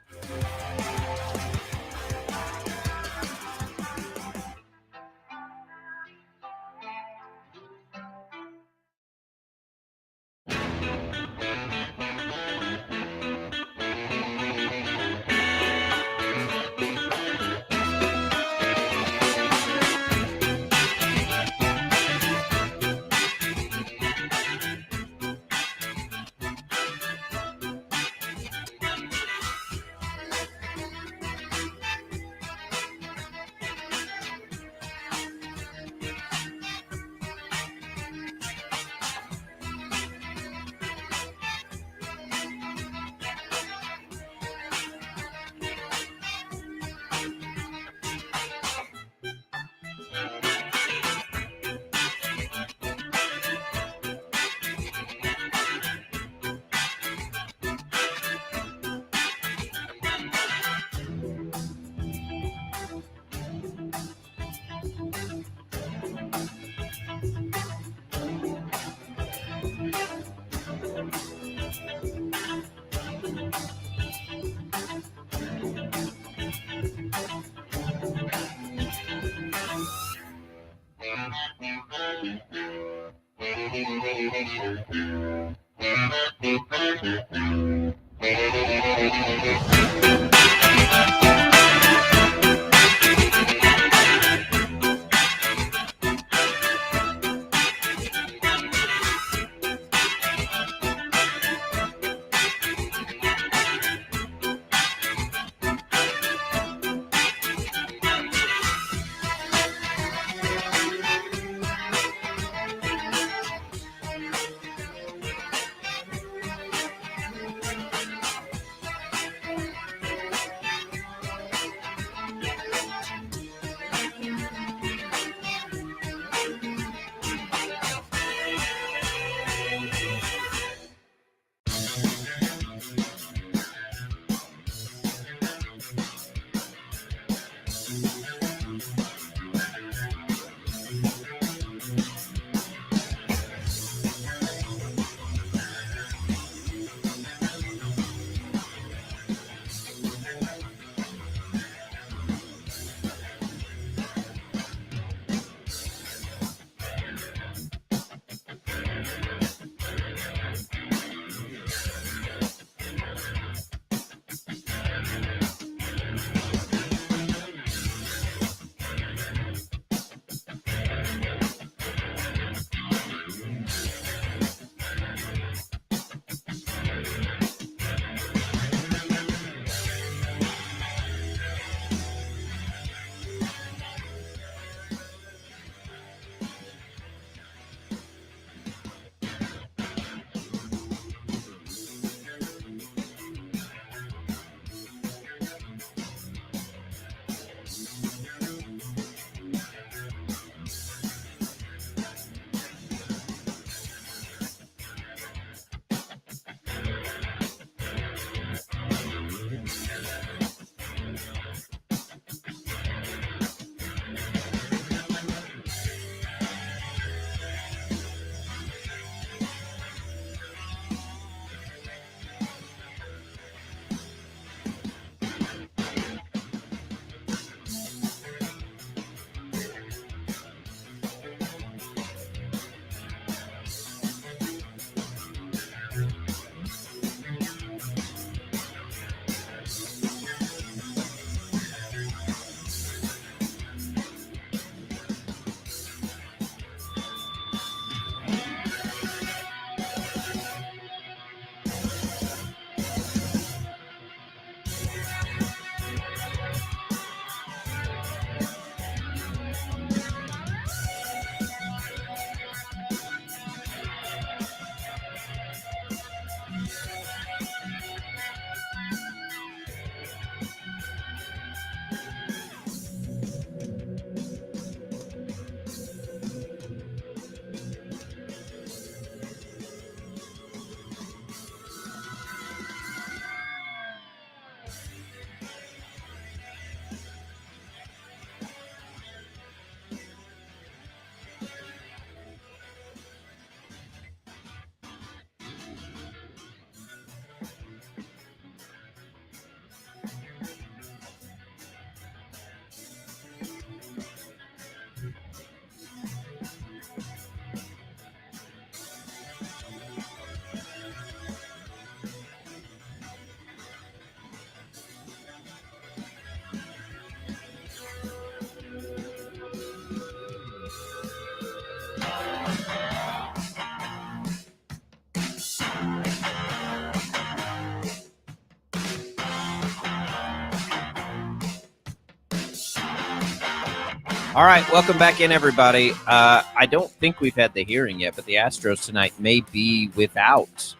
All right, welcome back in, everybody. I don't think we've had the hearing yet, but the Astros tonight may be without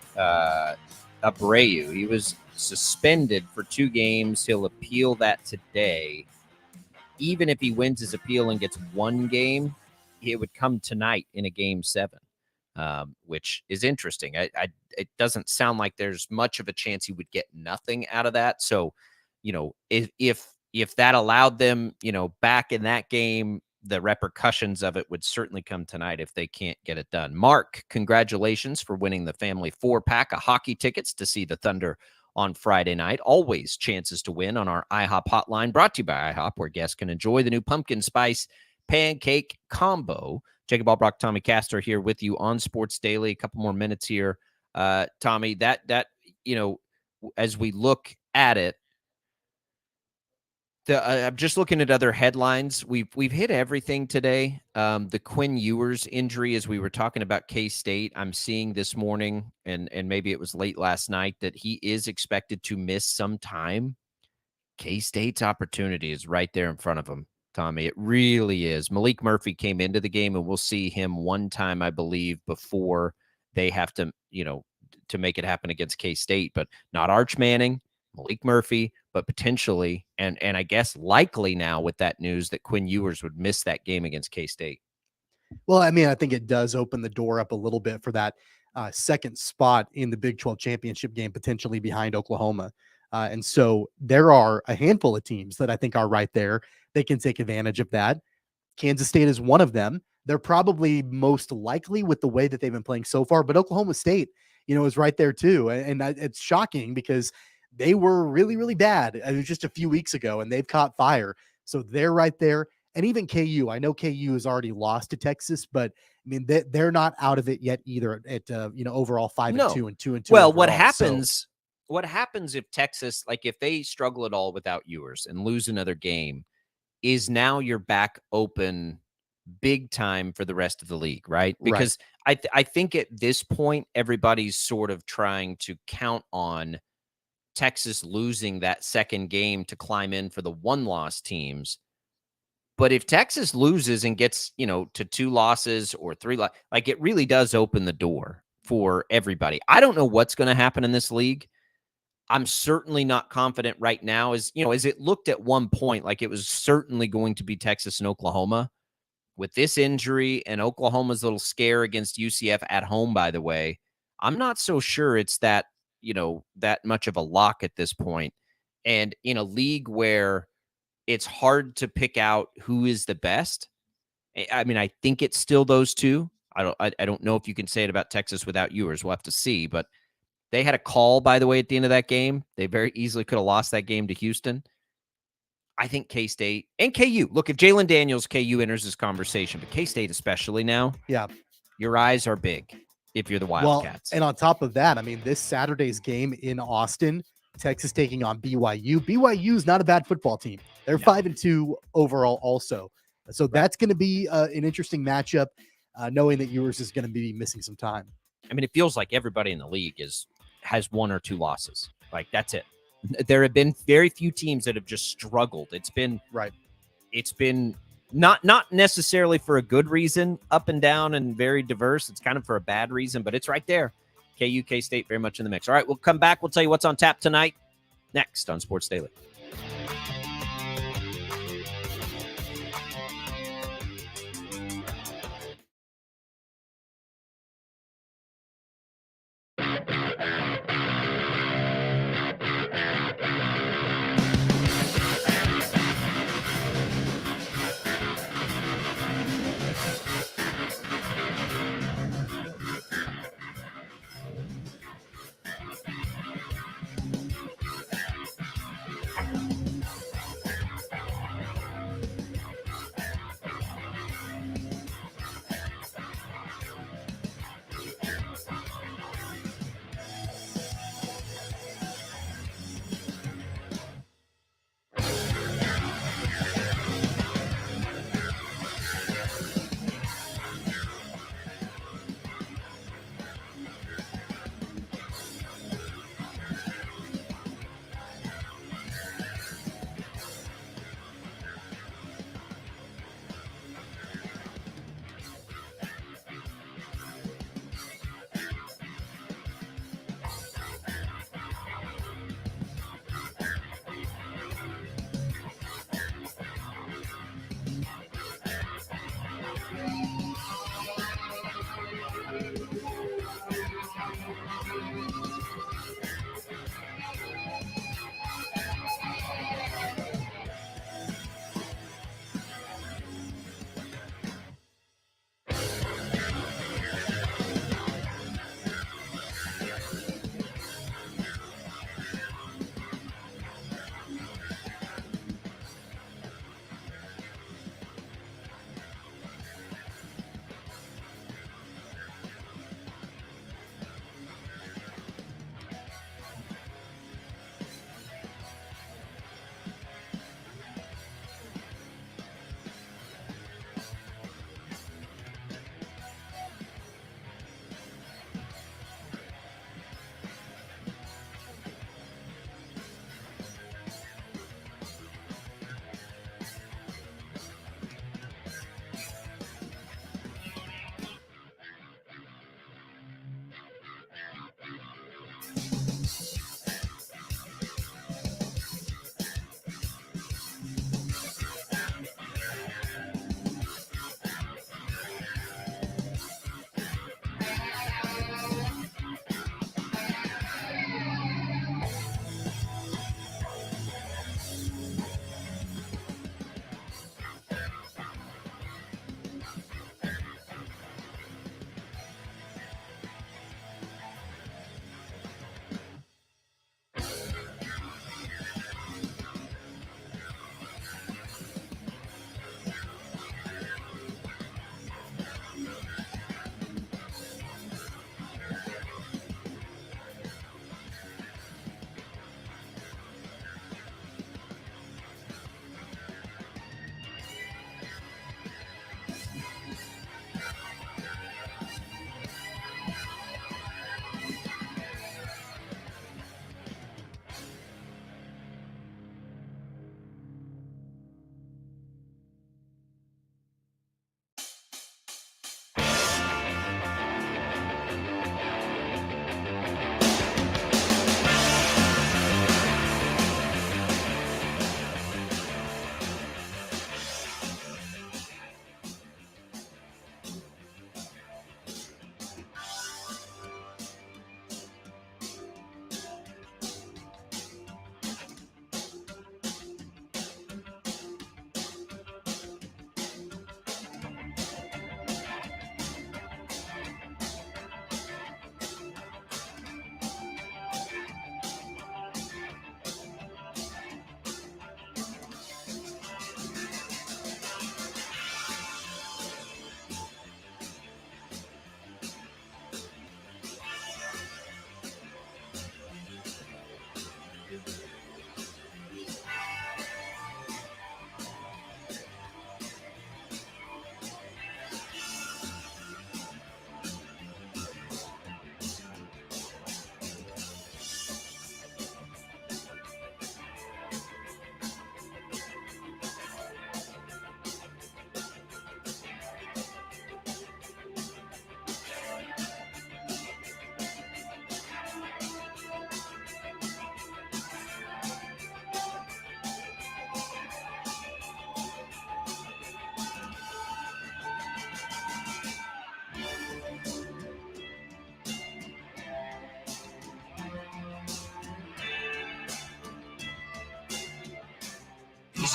Abreu. He was suspended for 2 games. He'll appeal that today. Even if he wins his appeal and gets 1 game, it would come tonight in a Game 7, which is interesting. It doesn't sound like there's much of a chance he would get nothing out of that. So, if that allowed them, back in that game, the repercussions of it would certainly come tonight if they can't get it done. Mark, congratulations for winning the family 4-pack of hockey tickets to see the Thunder on Friday night. Always chances to win on our IHOP hotline, brought to you by IHOP, where guests can enjoy the new pumpkin spice pancake combo Jacob Albracht, Tommy Castor here with you on Sports Daily. A couple more minutes here. Tommy, that as we look at it, I'm just looking at other headlines. We've hit everything today. The Quinn Ewers injury, as we were talking about K-State, I'm seeing this morning, and maybe it was late last night, that he is expected to miss some time. K-State's opportunity is right there in front of him, Tommy. It really is. Malik Murphy came into the game, and we'll see him one time, I believe, before they have to, to make it happen against K-State. But not Arch Manning, Malik Murphy, but potentially, and I guess likely now with that news that Quinn Ewers would miss that game against K-State. Well, I mean, I think it does open the door up a little bit for that second spot in the Big 12 championship game, potentially behind Oklahoma. And so there are a handful of teams that I think are right there. They can take advantage of that. Kansas State is one of them. They're probably most likely with the way that they've been playing so far, but Oklahoma State, is right there too. And it's shocking because they were really, really bad. It was just a few weeks ago, and they've caught fire. So they're right there. And even KU, I know KU has already lost to Texas, but I mean, they're not out of it yet either at, overall 5-2 and 2-2. Well, overall. What happens if Texas, like if they struggle at all without Ewers and lose another game, is now you're back open big time for the rest of the league, right? Because I think at this point, everybody's sort of trying to count on Texas losing that second game to climb in for the one-loss teams. But if Texas loses and gets, to 2 losses or 3, like it really does open the door for everybody. I don't know what's going to happen in this league. I'm certainly not confident right now as it looked at one point like it was certainly going to be Texas and Oklahoma. With this injury and Oklahoma's little scare against UCF at home, by the way, I'm not so sure it's that, that much of a lock at this point. And in a league where it's hard to pick out who is the best, I mean, I think it's still those two. I don't know if you can say it about Texas without Ewers. We'll have to see, but they had a call, by the way, at the end of that game. They very easily could have lost that game to Houston. I think K-State and KU. Look, if Jalen Daniels, KU enters this conversation, but K-State especially now, your eyes are big if you're the Wildcats. Well, and on top of that, I mean, this Saturday's game in Austin, Texas taking on BYU. BYU's not a bad football team. They're 5-2 overall also. So that's going to be an interesting matchup, knowing that Ewers is going to be missing some time. I mean, it feels like everybody in the league has 1 or 2 losses. Like, that's it. There have been very few teams that have just struggled. It's been not necessarily for a good reason, up and down and very diverse. It's kind of for a bad reason, but it's right there. KU, K-State very much in the mix. All right, we'll come back. We'll tell you what's on tap tonight next on Sports Daily.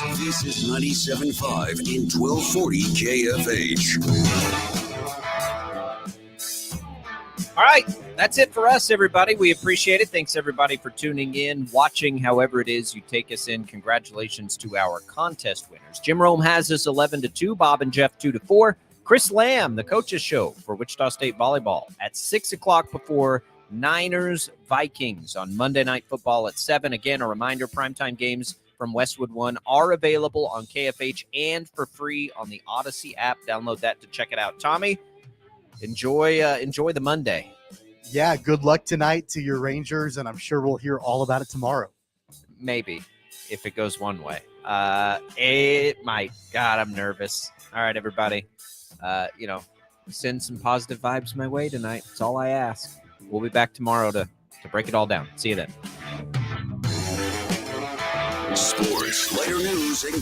news. This is 97.5 and 1240 KFH. All right, that's it for us, everybody. We appreciate it. Thanks, everybody, for tuning in, watching, however it is you take us in. Congratulations to our contest winners. Jim Rome has us 11-2, Bob and Jeff 2-4. Chris Lamb, the coaches show for Wichita State Volleyball at 6 o'clock before Niners Vikings on Monday Night Football at 7. Again, a reminder, primetime games from Westwood One are available on KFH and for free on the Odyssey app. Download that to check it out. Tommy, enjoy the Monday. Yeah, good luck tonight to your Rangers, and I'm sure we'll hear all about it tomorrow. Maybe, if it goes one way. It might. God, I'm nervous. All right, everybody. Send some positive vibes my way tonight. That's all I ask. We'll be back tomorrow to break it all down. See you then. Sports, later news, and